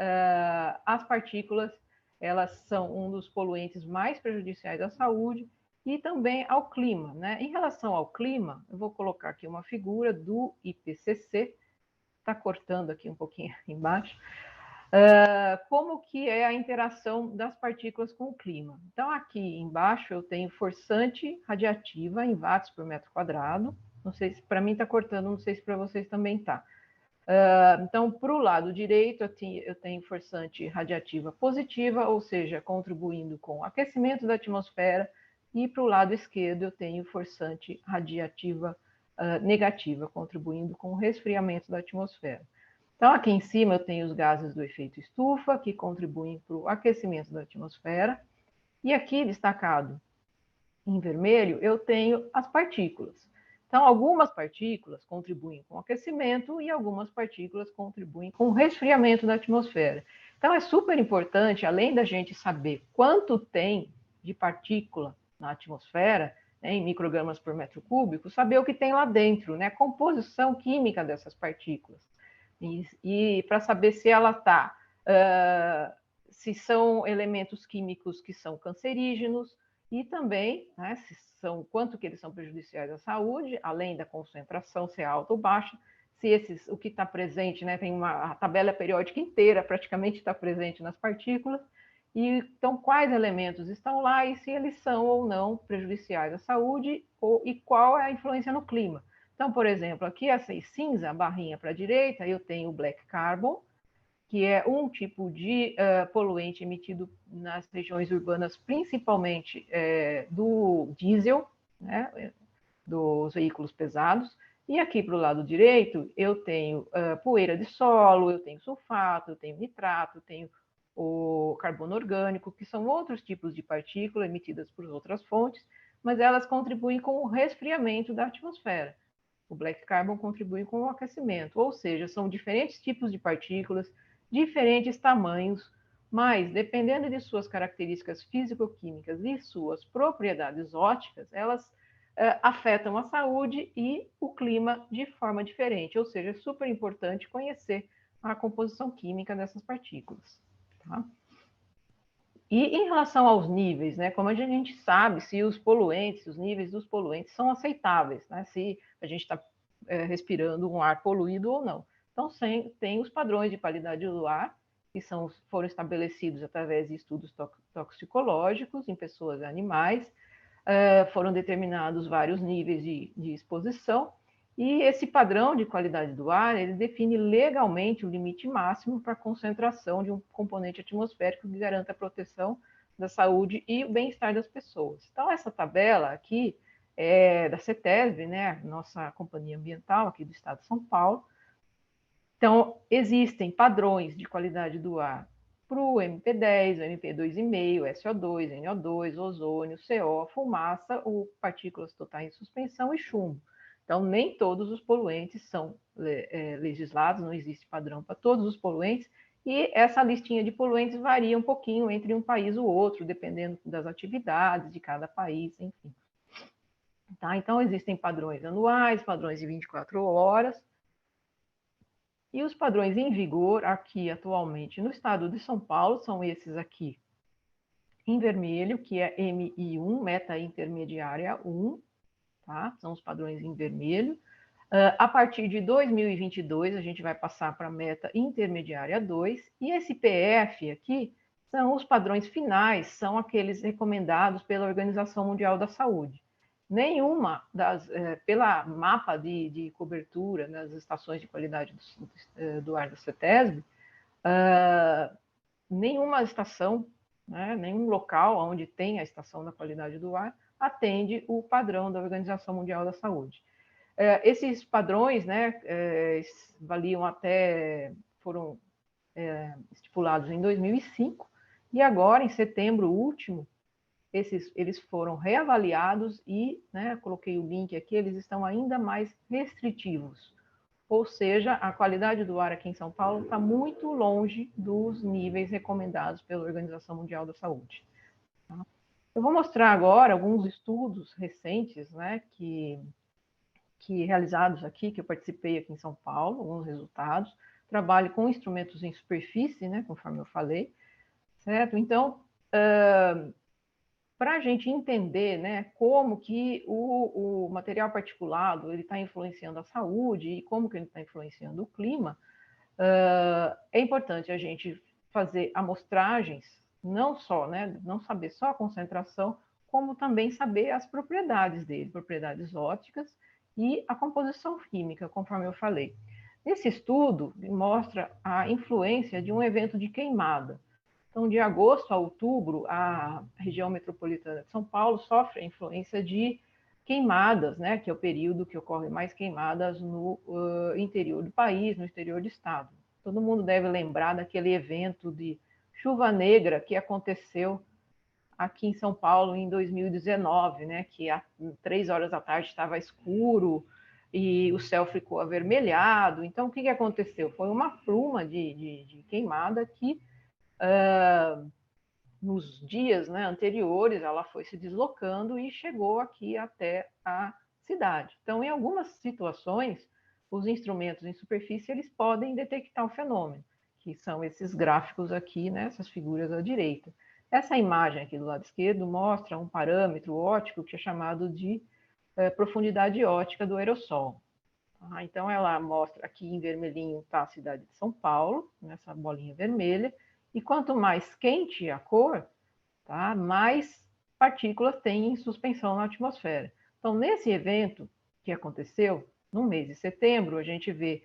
as partículas, elas são um dos poluentes mais prejudiciais à saúde e também ao clima, né? Em relação ao clima, eu vou colocar aqui uma figura do IPCC, está cortando aqui um pouquinho embaixo, como que é a interação das partículas com o clima. Então, aqui embaixo eu tenho forçante radiativa em watts por metro quadrado. Não sei se para mim está cortando, não sei se para vocês também está. Então, para o lado direito, eu tenho forçante radiativa positiva, ou seja, contribuindo com o aquecimento da atmosfera, e para o lado esquerdo eu tenho forçante radiativa negativa, contribuindo com o resfriamento da atmosfera. Então, aqui em cima eu tenho os gases do efeito estufa, que contribuem para o aquecimento da atmosfera. E aqui, destacado em vermelho, eu tenho as partículas. Então, algumas partículas contribuem com o aquecimento e algumas partículas contribuem com o resfriamento da atmosfera. Então, é super importante, além da gente saber quanto tem de partícula na atmosfera, né, em microgramas por metro cúbico, saber o que tem lá dentro, né, a composição química dessas partículas. E para saber se ela está, se são elementos químicos que são cancerígenos e também, né, quanto que eles são prejudiciais à saúde, além da concentração ser alta ou baixa, se o que está presente, né, tem a tabela periódica inteira praticamente está presente nas partículas, E então, quais elementos estão lá e se eles são ou não prejudiciais à saúde e qual é a influência no clima. Então, por exemplo, aqui essa cinza, a barrinha para a direita, eu tenho o black carbon, que é um tipo de poluente emitido nas regiões urbanas, principalmente do diesel, né, dos veículos pesados. E aqui para o lado direito, eu tenho poeira de solo, eu tenho sulfato, eu tenho nitrato, eu tenho o carbono orgânico, que são outros tipos de partículas emitidas por outras fontes, mas elas contribuem com o resfriamento da atmosfera. O black carbon contribui com o aquecimento, ou seja, são diferentes tipos de partículas, diferentes tamanhos, mas dependendo de suas características físico-químicas e suas propriedades ópticas, elas afetam a saúde e o clima de forma diferente, ou seja, é super importante conhecer a composição química dessas partículas. Tá? E em relação aos níveis, né, como a gente sabe se os poluentes, os níveis dos poluentes são aceitáveis, né, se a gente está respirando um ar poluído ou não. Então, tem os padrões de qualidade do ar, que foram estabelecidos através de estudos toxicológicos em pessoas e animais, foram determinados vários níveis de exposição, e esse padrão de qualidade do ar, ele define legalmente o limite máximo para a concentração de um componente atmosférico que garanta a proteção da saúde e o bem-estar das pessoas. Então, essa tabela aqui é da CETESB, né, nossa companhia ambiental aqui do estado de São Paulo. Então, existem padrões de qualidade do ar para o MP10, o MP2,5, SO2, NO2, ozônio, CO, fumaça, ou partículas totais em suspensão e chumbo. Então, nem todos os poluentes são legislados, não existe padrão para todos os poluentes, e essa listinha de poluentes varia um pouquinho entre um país e o outro, dependendo das atividades de cada país, enfim. Tá? Então, existem padrões anuais, padrões de 24 horas, e os padrões em vigor aqui atualmente no estado de São Paulo são esses aqui, em vermelho, que é MI1, Meta Intermediária 1, tá? São os padrões em vermelho. A partir de 2022, a gente vai passar para a Meta Intermediária 2, e esse PF aqui são os padrões finais, são aqueles recomendados pela Organização Mundial da Saúde. Nenhuma pela mapa de cobertura nas estações de qualidade do ar da CETESB, nenhuma estação, né, nenhum local onde tem a estação da qualidade do ar atende o padrão da Organização Mundial da Saúde. Esses padrões, né, foram estipulados em 2005, e agora, em setembro último, eles foram reavaliados e, né, coloquei o link aqui, eles estão ainda mais restritivos. Ou seja, a qualidade do ar aqui em São Paulo está muito longe dos níveis recomendados pela Organização Mundial da Saúde. Tá? Eu vou mostrar agora alguns estudos recentes, né, que realizados aqui, que eu participei aqui em São Paulo, alguns resultados. Trabalho com instrumentos em superfície, né, conforme eu falei, certo? Então, para a gente entender, né, como que o material particulado ele está influenciando a saúde e como que ele está influenciando o clima, é importante a gente fazer amostragens, não só, né, não saber só a concentração, como também saber as propriedades dele, propriedades ópticas e a composição química, conforme eu falei. Esse estudo mostra a influência de um evento de queimada. Então, de agosto a outubro, a região metropolitana de São Paulo sofre a influência de queimadas, né, que é o período que ocorre mais queimadas no interior do país, no exterior do estado. Todo mundo deve lembrar daquele evento de chuva negra que aconteceu aqui em São Paulo em 2019, né, que às 3 horas da tarde estava escuro e o céu ficou avermelhado. Então, o que aconteceu? Foi uma pluma de queimada que nos dias, né, anteriores, ela foi se deslocando e chegou aqui até a cidade. Então, em algumas situações, os instrumentos em superfície eles podem detectar o fenômeno, que são esses gráficos aqui, né, essas figuras à direita. Essa imagem aqui do lado esquerdo mostra um parâmetro óptico que é chamado de profundidade óptica do aerossol. Então, ela mostra aqui em vermelhinho está a cidade de São Paulo, nessa bolinha vermelha, E quanto mais quente a cor, tá, mais partículas tem em suspensão na atmosfera. Então, nesse evento que aconteceu, no mês de setembro, a gente vê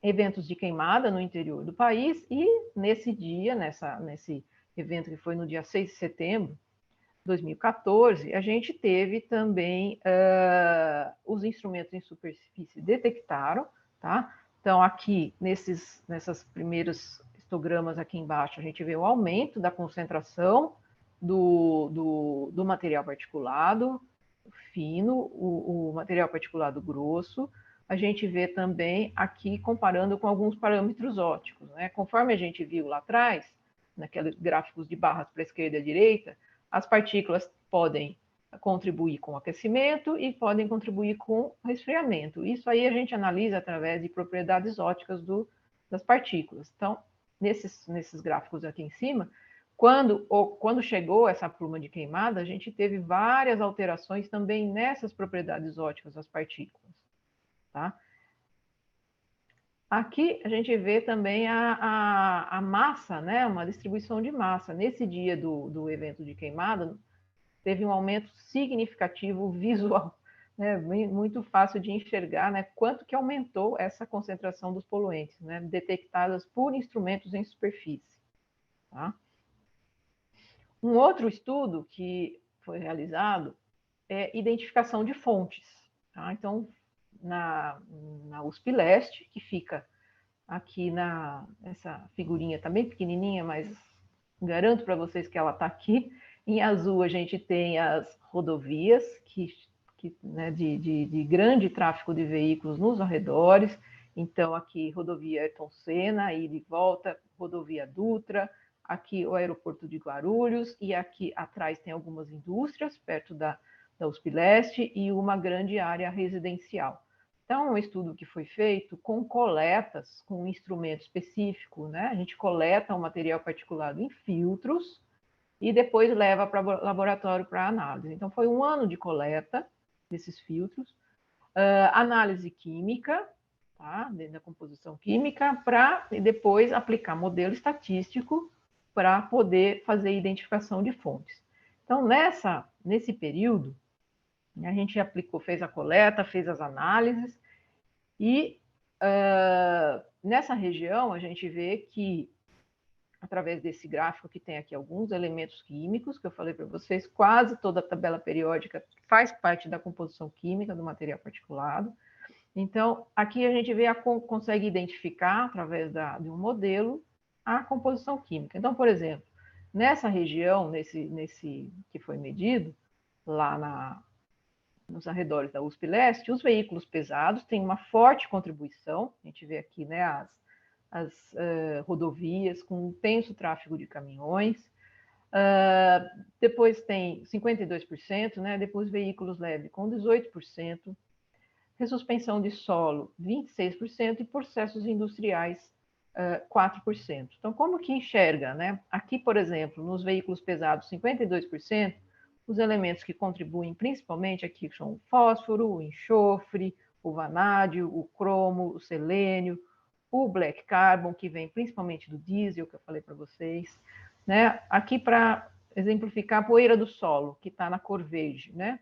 eventos de queimada no interior do país, e nesse dia, nesse evento que foi no dia 6 de setembro de 2014, a gente teve também os instrumentos em superfície detectaram, tá? Então, aqui, nessas primeiros histogramas aqui embaixo, a gente vê o aumento da concentração do material particulado fino, o material particulado grosso. A gente vê também aqui comparando com alguns parâmetros ópticos, né? Conforme a gente viu lá atrás, naqueles gráficos de barras para a esquerda e a direita, as partículas podem contribuir com o aquecimento e podem contribuir com o resfriamento. Isso aí a gente analisa através de propriedades ópticas das partículas. Então, nesses gráficos aqui em cima, quando chegou essa pluma de queimada, a gente teve várias alterações também nessas propriedades ópticas das partículas. Tá? Aqui a gente vê também a massa, né? Uma distribuição de massa. Nesse dia do evento de queimada, teve um aumento significativo visual, né? Muito fácil de enxergar, né? Quanto que aumentou essa concentração dos poluentes, né? Detectadas por instrumentos em superfície. Tá? Um outro estudo que foi realizado é identificação de fontes. Tá? Então, na USP Leste, que fica aqui essa figurinha está bem pequenininha, mas garanto para vocês que ela está aqui. Em azul a gente tem as rodovias né, de grande tráfego de veículos nos arredores. Então aqui rodovia Ayrton Senna, ida e volta, rodovia Dutra, aqui o aeroporto de Guarulhos, e aqui atrás tem algumas indústrias perto da USP Leste e uma grande área residencial. Então, é um estudo que foi feito com coletas, com um instrumento específico, né? A gente coleta o material particulado em filtros e depois leva para o laboratório para análise. Então, foi um ano de coleta desses filtros, análise química, tá? Dentro da composição química, para depois aplicar modelo estatístico para poder fazer identificação de fontes. Então, nesse período, a gente fez a coleta, fez as análises, e nessa região a gente vê que, através desse gráfico que tem aqui alguns elementos químicos, que eu falei para vocês, quase toda a tabela periódica faz parte da composição química do material particulado. Então, aqui a gente consegue identificar, através de um modelo, a composição química. Então, por exemplo, nessa região, nesse que foi medido, lá nos arredores da USP Leste, os veículos pesados têm uma forte contribuição. A gente vê aqui, né, as rodovias com intenso tráfego de caminhões. Depois tem 52%, né, depois veículos leves com 18%, ressuspensão de solo 26% e processos industriais 4%. Então, como que enxerga, né? Aqui, por exemplo, nos veículos pesados, 52%, os elementos que contribuem principalmente aqui são o fósforo, o enxofre, o vanádio, o cromo, o selênio, o black carbon, que vem principalmente do diesel, que eu falei para vocês, né? Aqui, para exemplificar, a poeira do solo, que está na cor verde, né?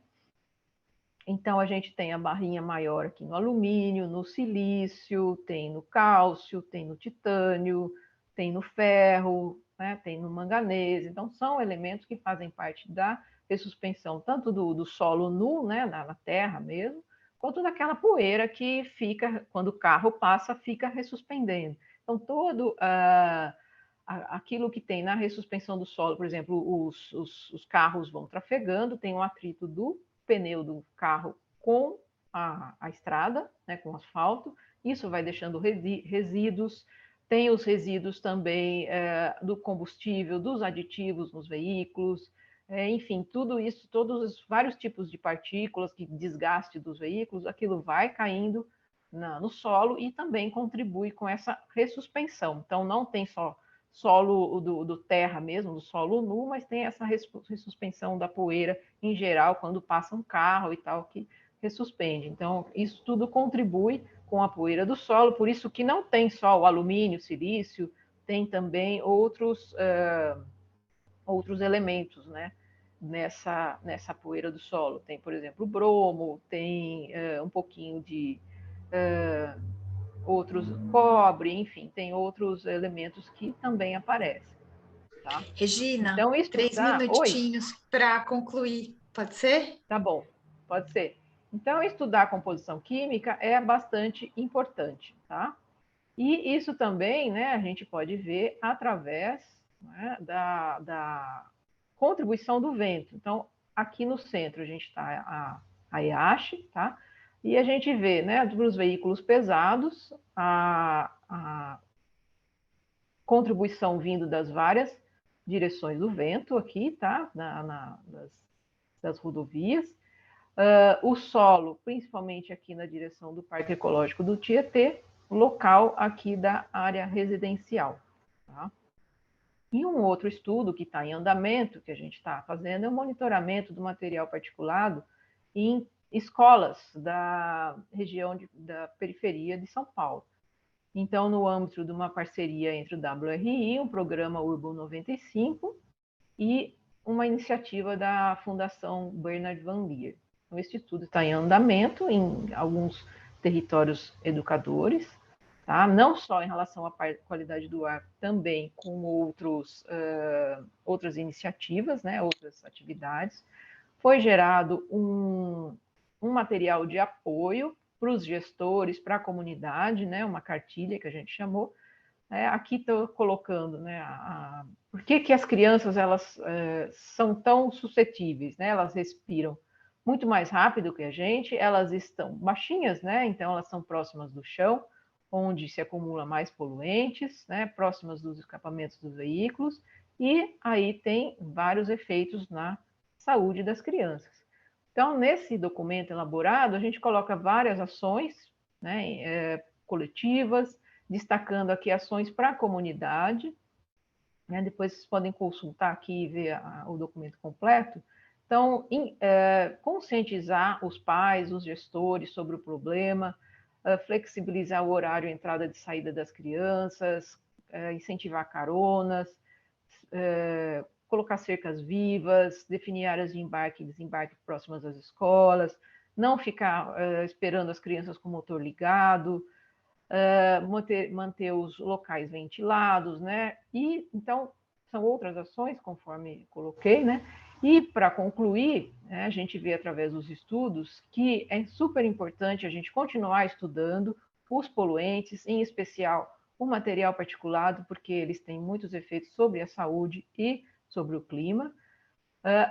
Então, a gente tem a barrinha maior aqui no alumínio, no silício, tem no cálcio, tem no titânio, tem no ferro, né? Tem no manganês. Então, são elementos que fazem parte da ressuspensão, tanto do solo nu, né? na terra mesmo, quanto daquela poeira que fica, quando o carro passa, fica ressuspendendo. Então, todo aquilo que tem na ressuspensão do solo, por exemplo, os carros vão trafegando, tem um atrito do pneu do carro com a estrada, né, com o asfalto, isso vai deixando resíduos, tem os resíduos também do combustível, dos aditivos nos veículos, enfim, tudo isso, todos os vários tipos de partículas, que desgaste dos veículos, aquilo vai caindo no solo e também contribui com essa ressuspensão. Então, não tem só solo do terra mesmo, do solo nu, mas tem essa ressuspensão da poeira em geral, quando passa um carro e tal, que ressuspende. Então, isso tudo contribui com a poeira do solo, por isso que não tem só o alumínio, o silício, tem também outros elementos, né, nessa poeira do solo. Tem, por exemplo, o bromo, tem um pouquinho de outros, cobre, enfim, tem outros elementos que também aparecem. Tá? Regina, Então, 3 minutinhos para concluir, pode ser? Tá bom, pode ser. Então, estudar a composição química é bastante importante, tá? E isso também, né, a gente pode ver através, né, da contribuição do vento. Então, aqui no centro a gente está a IACHE, tá? E a gente vê, né, dos veículos pesados, a contribuição vindo das várias direções do vento aqui, tá? Das rodovias. O solo, principalmente aqui na direção do Parque Ecológico do Tietê, local aqui da área residencial. Tá? E um outro estudo que está em andamento, que a gente está fazendo, é o monitoramento do material particulado em escolas da região da periferia de São Paulo. Então, no âmbito de uma parceria entre o WRI, um programa Urban 95, e uma iniciativa da Fundação Bernard Van Leer. Então, esse estudo está em andamento em alguns territórios educadores, tá? Não só em relação à qualidade do ar, também com outras iniciativas, né? Outras atividades. Foi gerado um material de apoio para os gestores, para a comunidade, né? Uma cartilha que a gente chamou. Aqui estou colocando, né, por que as crianças elas são tão suscetíveis, né? Elas respiram muito mais rápido que a gente, elas estão baixinhas, né? Então elas são próximas do chão, onde se acumula mais poluentes, né? Próximas dos escapamentos dos veículos, e aí tem vários efeitos na saúde das crianças. Então, nesse documento elaborado, a gente coloca várias ações, né, coletivas, destacando aqui ações para a comunidade, né? Depois vocês podem consultar aqui e ver o documento completo. Então, conscientizar os pais, os gestores sobre o problema, flexibilizar o horário de entrada e de saída das crianças, incentivar caronas, colocar cercas vivas, definir áreas de embarque e desembarque próximas às escolas, não ficar esperando as crianças com o motor ligado, manter os locais ventilados, né? E então são outras ações, conforme coloquei, né? E para concluir, né, a gente vê através dos estudos que é super importante a gente continuar estudando os poluentes, em especial o material particulado, porque eles têm muitos efeitos sobre a saúde e sobre o clima.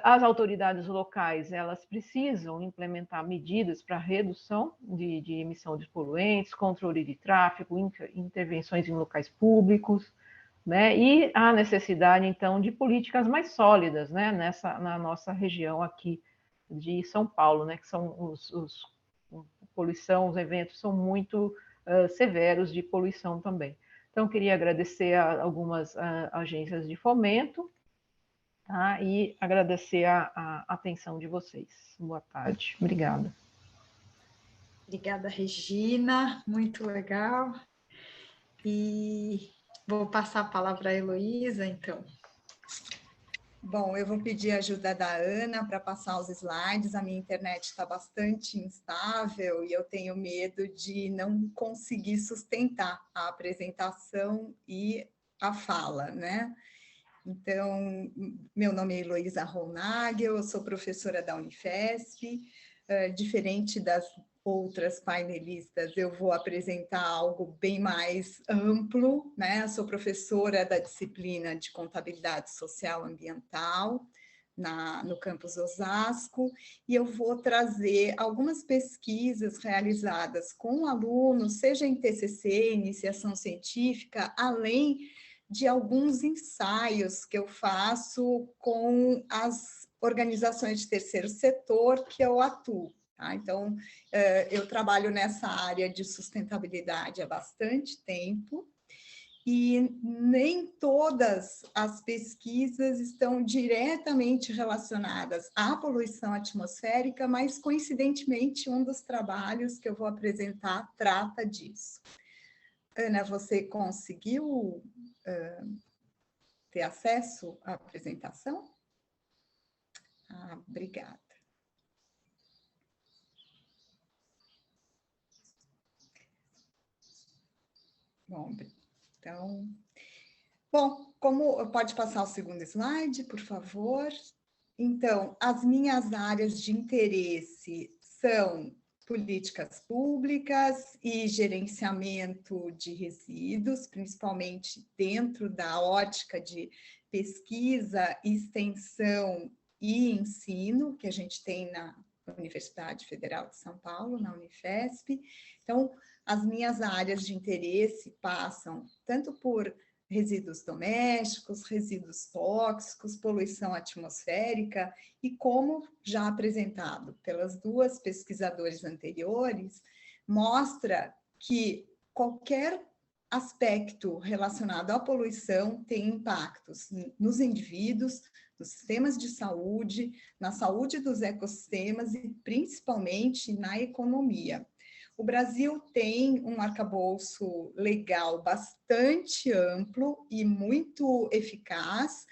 As autoridades locais, elas precisam implementar medidas para redução de emissão de poluentes, controle de tráfego, intervenções em locais públicos, né? E a necessidade, então, de políticas mais sólidas, né? Na nossa região aqui de São Paulo, né? Que são poluição, os eventos são muito severos de poluição também. Então, queria agradecer a algumas agências de fomento, tá? E agradecer a atenção de vocês. Boa tarde. Obrigada. Obrigada, Regina. Muito legal. E vou passar a palavra à Heloísa, então. Bom, eu vou pedir a ajuda da Ana para passar os slides. A minha internet está bastante instável e eu tenho medo de não conseguir sustentar a apresentação e a fala, né? Então, meu nome é Heloísa Ronagel, eu sou professora da Unifesp. Diferente das outras painelistas, eu vou apresentar algo bem mais amplo, né? Eu sou professora da disciplina de Contabilidade Social Ambiental no campus Osasco, e eu vou trazer algumas pesquisas realizadas com alunos, seja em TCC, iniciação científica, além de alguns ensaios que eu faço com as organizações de terceiro setor que eu atuo. Tá? Então, eu trabalho nessa área de sustentabilidade há bastante tempo, e nem todas as pesquisas estão diretamente relacionadas à poluição atmosférica, mas, coincidentemente, um dos trabalhos que eu vou apresentar trata disso. Ana, você conseguiu ter acesso à apresentação? Ah, obrigada. Bom, então... Bom, pode passar o segundo slide, por favor? Então, as minhas áreas de interesse são políticas públicas e gerenciamento de resíduos, principalmente dentro da ótica de pesquisa, extensão e ensino, que a gente tem na Universidade Federal de São Paulo, na Unifesp. Então, as minhas áreas de interesse passam tanto por resíduos domésticos, resíduos tóxicos, poluição atmosférica, e como já apresentado pelas duas pesquisadoras anteriores, mostra que qualquer aspecto relacionado à poluição tem impactos nos indivíduos, nos sistemas de saúde, na saúde dos ecossistemas e principalmente na economia. O Brasil tem um arcabouço legal bastante amplo e muito eficaz.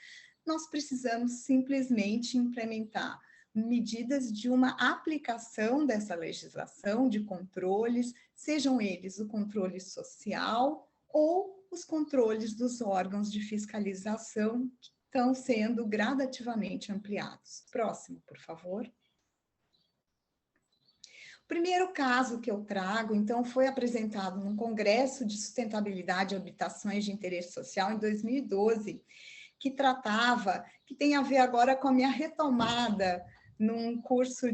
Nós precisamos simplesmente implementar medidas de uma aplicação dessa legislação, de controles, sejam eles o controle social ou os controles dos órgãos de fiscalização que estão sendo gradativamente ampliados. Próximo, por favor. O primeiro caso que eu trago, então, foi apresentado num Congresso de Sustentabilidade e Habitações de Interesse Social em 2012, que tem a ver agora com a minha retomada num curso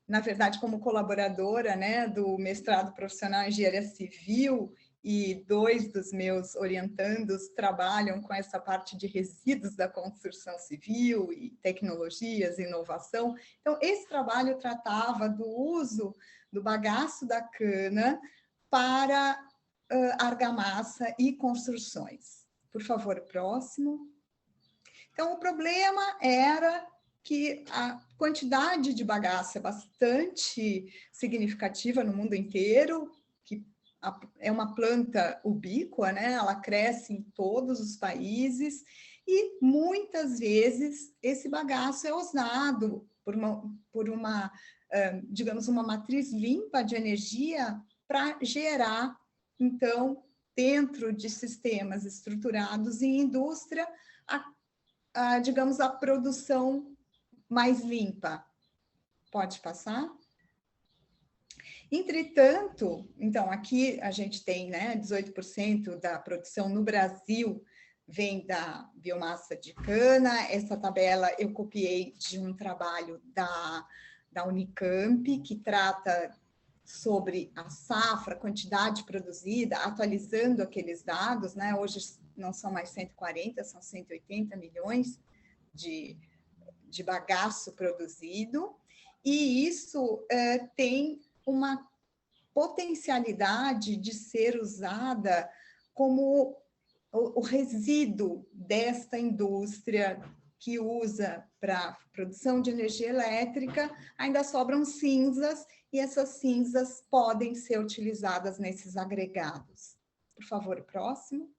na verdade, como colaboradora, né, do mestrado profissional em Engenharia Civil, e 2 dos meus orientandos trabalham com essa parte de resíduos da construção civil e tecnologias, inovação. Então, esse trabalho tratava do uso do bagaço da cana para argamassa e construções. Por favor, próximo. Então, o problema era que a quantidade de bagaço é bastante significativa no mundo inteiro, é uma planta ubíqua, né? Ela cresce em todos os países e muitas vezes esse bagaço é usado por uma digamos, uma matriz limpa de energia para gerar, então, dentro de sistemas estruturados em indústria, digamos, a produção mais limpa. Pode passar? Entretanto, então, aqui a gente tem, né, 18% da produção no Brasil vem da biomassa de cana. Essa tabela eu copiei de um trabalho da Unicamp, que trata sobre a safra, quantidade produzida, atualizando aqueles dados, né? Hoje não são mais 140, são 180 milhões de bagaço produzido, e isso tem uma potencialidade de ser usada como o resíduo desta indústria que usa para produção de energia elétrica. Ainda sobram cinzas, e essas cinzas podem ser utilizadas nesses agregados. Por favor, próximo.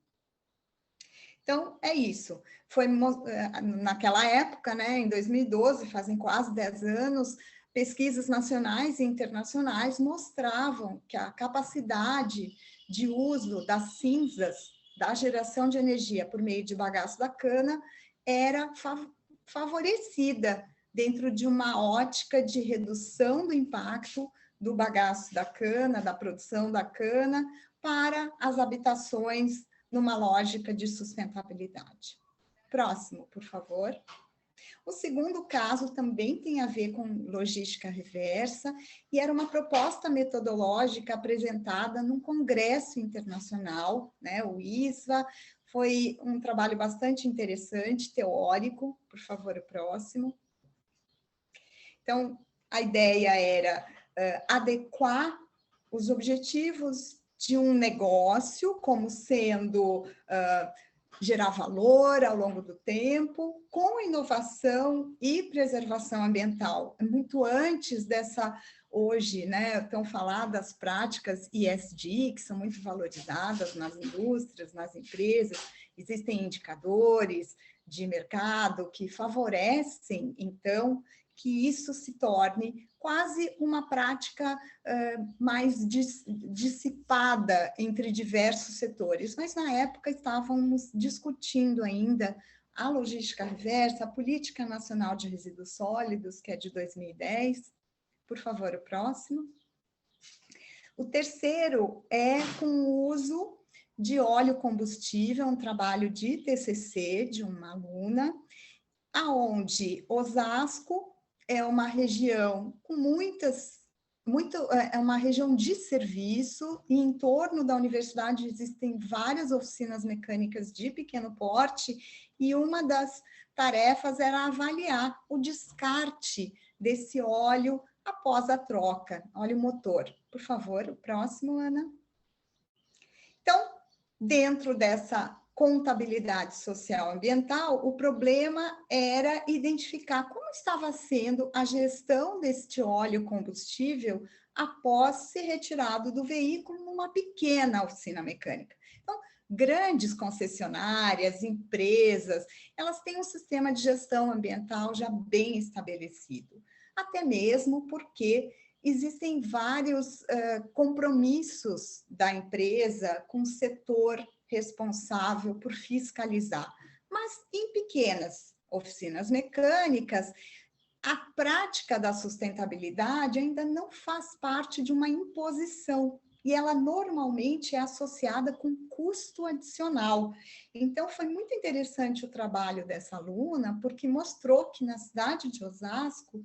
Então, é isso. Foi naquela época, né, em 2012, fazem quase 10 anos, pesquisas nacionais e internacionais mostravam que a capacidade de uso das cinzas da geração de energia por meio de bagaço da cana era favorecida dentro de uma ótica de redução do impacto do bagaço da cana, da produção da cana, para as habitações numa lógica de sustentabilidade. Próximo, por favor. O segundo caso também tem a ver com logística reversa, e era uma proposta metodológica apresentada num congresso internacional, né, o ISVA. Foi um trabalho bastante interessante, teórico. Por favor, o próximo. Então, a ideia era adequar os objetivos de um negócio como sendo gerar valor ao longo do tempo, com inovação e preservação ambiental. Muito antes dessa hoje, né, tão faladas práticas ESG, que são muito valorizadas nas indústrias, nas empresas, existem indicadores de mercado que favorecem, então, que isso se torne quase uma prática mais dissipada entre diversos setores. Mas, na época, estávamos discutindo ainda a logística reversa, a Política Nacional de Resíduos Sólidos, que é de 2010. Por favor, o próximo. O terceiro é com o uso de óleo combustível, um trabalho de TCC de uma aluna, aonde Osasco é uma região com é uma região de serviço, e em torno da universidade existem várias oficinas mecânicas de pequeno porte, e uma das tarefas era avaliar o descarte desse óleo após a troca, óleo motor. Por favor, o próximo, Ana. Então, dentro dessa contabilidade social ambiental, o problema era identificar como estava sendo a gestão deste óleo combustível após ser retirado do veículo numa pequena oficina mecânica. Então, grandes concessionárias, empresas, elas têm um sistema de gestão ambiental já bem estabelecido, até mesmo porque existem vários compromissos da empresa com o setor responsável por fiscalizar. Mas em pequenas oficinas mecânicas, a prática da sustentabilidade ainda não faz parte de uma imposição, e ela normalmente é associada com custo adicional. Então, foi muito interessante o trabalho dessa aluna, porque mostrou que na cidade de Osasco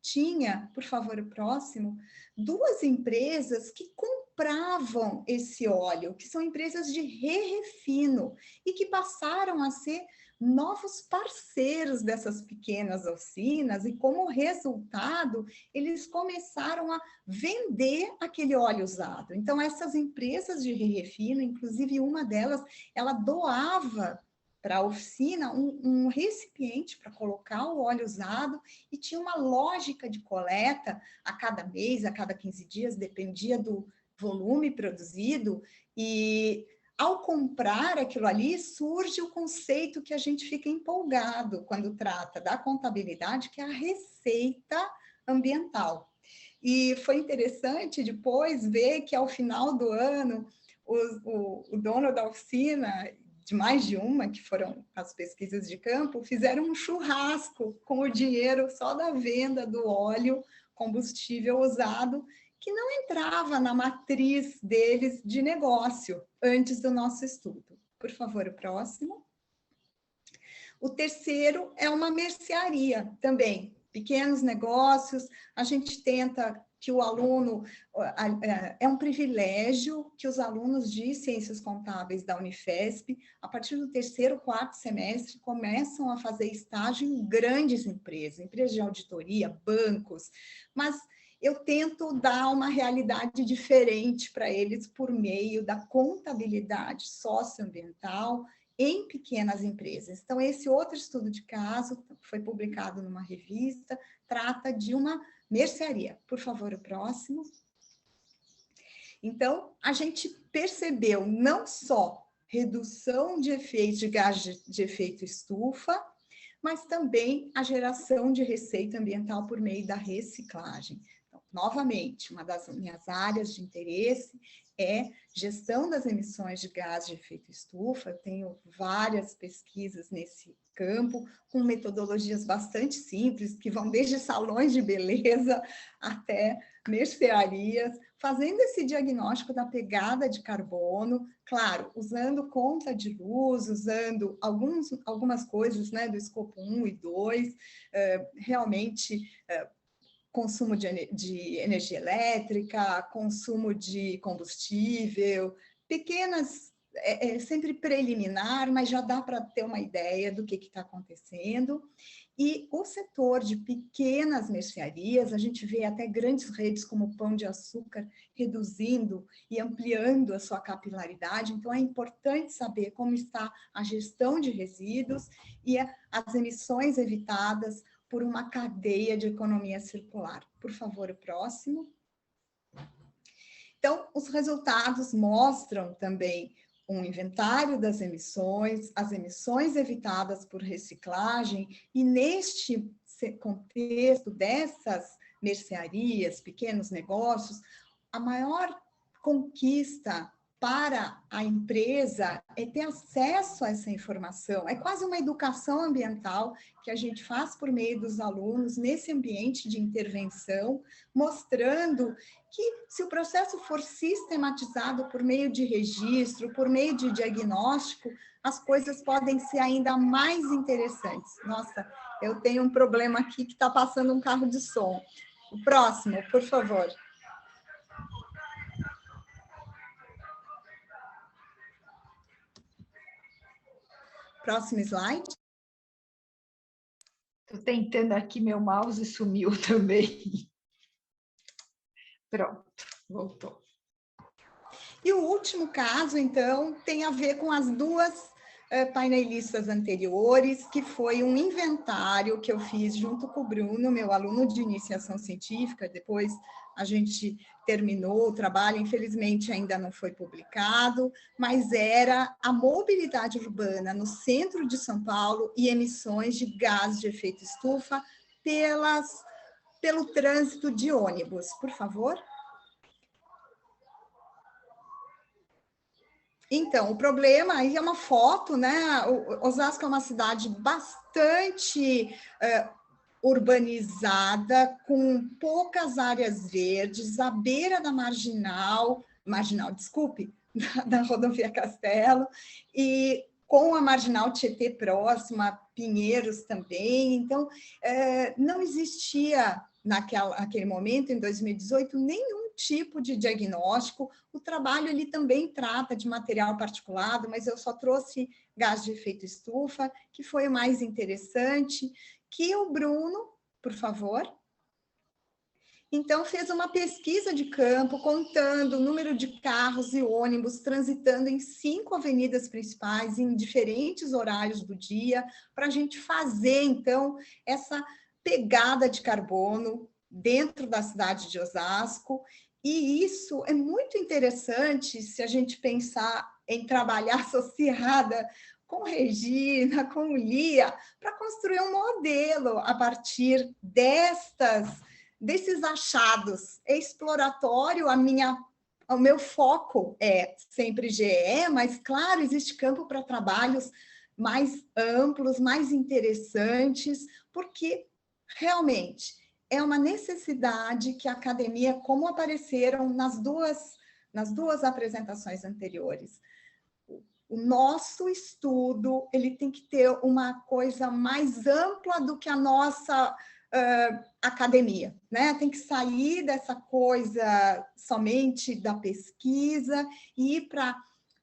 tinha, por favor, o próximo, 2 empresas que compravam esse óleo, que são empresas de re-refino, e que passaram a ser novos parceiros dessas pequenas oficinas, e como resultado, eles começaram a vender aquele óleo usado. Então, essas empresas de re-refino, inclusive uma delas, ela doava para a oficina um recipiente para colocar o óleo usado, e tinha uma lógica de coleta a cada mês, a cada 15 dias, dependia do volume produzido, e ao comprar aquilo ali, surge o conceito que a gente fica empolgado quando trata da contabilidade, que é a receita ambiental. E foi interessante depois ver que ao final do ano, o dono da oficina, de mais de uma, que foram as pesquisas de campo, fizeram um churrasco com o dinheiro só da venda do óleo combustível usado, que não entrava na matriz deles de negócio antes do nosso estudo. Por favor, o próximo. O terceiro é uma mercearia também, pequenos negócios. A gente tenta que o aluno, é um privilégio que os alunos de Ciências Contábeis da Unifesp, a partir do 3º, 4º semestre, começam a fazer estágio em grandes empresas de auditoria, bancos, mas eu tento dar uma realidade diferente para eles por meio da contabilidade socioambiental em pequenas empresas. Então, esse outro estudo de caso foi publicado numa revista, trata de uma mercearia. Por favor, o próximo. Então, a gente percebeu não só redução de efeitos de gás de efeito estufa, mas também a geração de receita ambiental por meio da reciclagem. Então, novamente, uma das minhas áreas de interesse é gestão das emissões de gás de efeito estufa. Eu tenho várias pesquisas nesse campo, com metodologias bastante simples, que vão desde salões de beleza até mercearias, fazendo esse diagnóstico da pegada de carbono, claro, usando conta de luz, usando algumas coisas, né, do escopo 1 e 2, realmente consumo de energia elétrica, consumo de combustível, pequenas, sempre preliminar, mas já dá para ter uma ideia do que está acontecendo. E o setor de pequenas mercearias, a gente vê até grandes redes como o Pão de Açúcar reduzindo e ampliando a sua capilaridade. Então, é importante saber como está a gestão de resíduos e as emissões evitadas por uma cadeia de economia circular. Por favor, o próximo. Então, os resultados mostram também um inventário das emissões, as emissões evitadas por reciclagem, e neste contexto dessas mercearias, pequenos negócios, a maior conquista para a empresa é ter acesso a essa informação. É quase uma educação ambiental que a gente faz por meio dos alunos nesse ambiente de intervenção, mostrando que se o processo for sistematizado por meio de registro, por meio de diagnóstico, as coisas podem ser ainda mais interessantes. Nossa, eu tenho um problema aqui que está passando um carro de som. O próximo, por favor. Próximo slide. Estou tentando aqui, meu mouse sumiu também. Pronto, voltou. E o último caso, então, tem a ver com as duas painelistas anteriores, que foi um inventário que eu fiz junto com o Bruno, meu aluno de iniciação científica. Depois a gente terminou o trabalho, infelizmente ainda não foi publicado, mas era a mobilidade urbana no centro de São Paulo e emissões de gás de efeito estufa pelo trânsito de ônibus. Por favor. Então, o problema aí é uma foto, né? Osasco é uma cidade bastante urbanizada, com poucas áreas verdes, à beira da da Rodovia Castelo, e com a Marginal Tietê próxima, Pinheiros também. Então, não existia naquele momento, em 2018, nenhum tipo de diagnóstico. O trabalho ele também trata de material particulado, mas eu só trouxe gás de efeito estufa, que foi o mais interessante, que o Bruno, por favor, então fez uma pesquisa de campo, contando o número de carros e ônibus transitando em 5 avenidas principais, em diferentes horários do dia, para a gente fazer, então, essa pegada de carbono dentro da cidade de Osasco. E isso é muito interessante se a gente pensar em trabalhar associada com Regina, com Lia, para construir um modelo a partir desses achados. É exploratório, o meu foco é sempre GE, mas, claro, existe campo para trabalhos mais amplos, mais interessantes, porque realmente é uma necessidade que a academia, como apareceram nas duas apresentações anteriores. O nosso estudo ele tem que ter uma coisa mais ampla do que a nossa academia, né? Tem que sair dessa coisa somente da pesquisa e ir para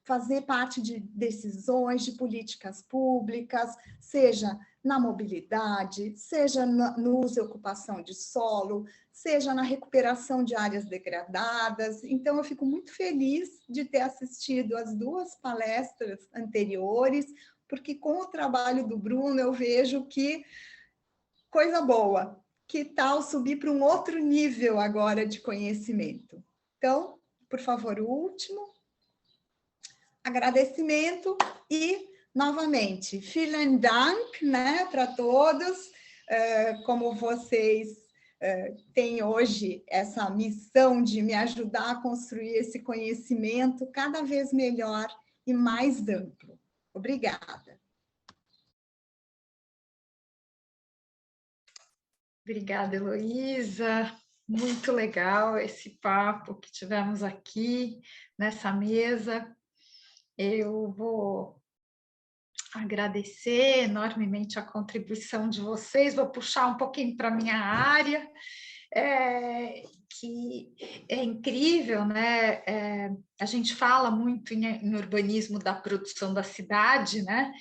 fazer parte de decisões de políticas públicas, seja na mobilidade, seja no uso e ocupação de solo, seja na recuperação de áreas degradadas. Então, eu fico muito feliz de ter assistido as duas palestras anteriores, porque com o trabalho do Bruno eu vejo que coisa boa, que tal subir para um outro nível agora de conhecimento. Então, por favor, o último. Agradecimento e, novamente, vielen Dank, né, para todos. Como vocês têm hoje essa missão de me ajudar a construir esse conhecimento cada vez melhor e mais amplo. Obrigada. Obrigada, Heloísa. Muito legal esse papo que tivemos aqui nessa mesa. Eu vou agradecer enormemente a contribuição de vocês, vou puxar um pouquinho para a minha área, que é incrível, né? A gente fala muito em urbanismo da produção da cidade, né?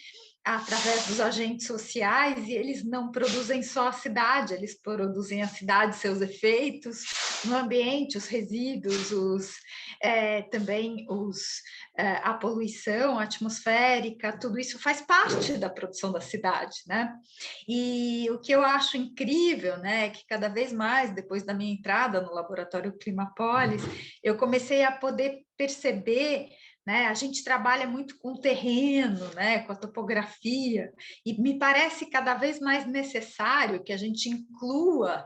Através dos agentes sociais, e eles não produzem só a cidade, eles produzem a cidade, seus efeitos no ambiente, os resíduos, também a poluição atmosférica, tudo isso faz parte da produção da cidade, né? E o que eu acho incrível, né, é que cada vez mais, depois da minha entrada no laboratório Climapolis, eu comecei a poder perceber, né, a gente trabalha muito com o terreno, né, com a topografia, e me parece cada vez mais necessário que a gente inclua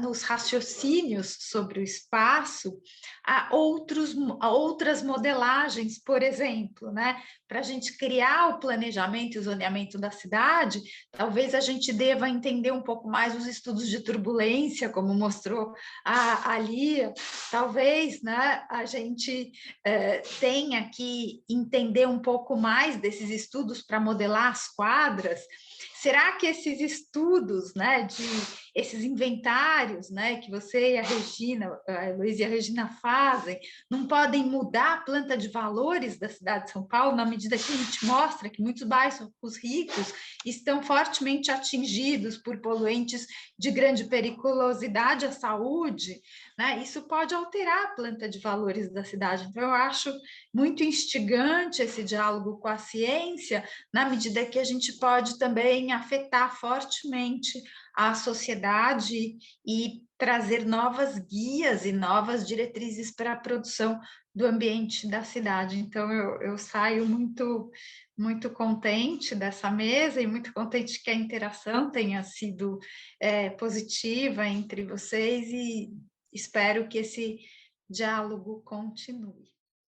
nos raciocínios sobre o espaço a outras modelagens, por exemplo, né, para a gente criar o planejamento e o zoneamento da cidade. Talvez a gente deva entender um pouco mais os estudos de turbulência, como mostrou a Lia. Talvez, né, a gente tenha que entender um pouco mais desses estudos para modelar as quadras. Será que esses estudos, né, esses inventários, né, que você e a Regina, a Heloísa e a Regina fazem, não podem mudar a planta de valores da cidade de São Paulo, na medida que a gente mostra que muitos bairros ricos estão fortemente atingidos por poluentes de grande periculosidade à saúde, né? Isso pode alterar a planta de valores da cidade. Então, eu acho muito instigante esse diálogo com a ciência, na medida que a gente pode também afetar fortemente a sociedade e trazer novas guias e novas diretrizes para a produção do ambiente da cidade. Então, eu saio muito contente dessa mesa e muito contente que a interação tenha sido positiva entre vocês, e espero que esse diálogo continue.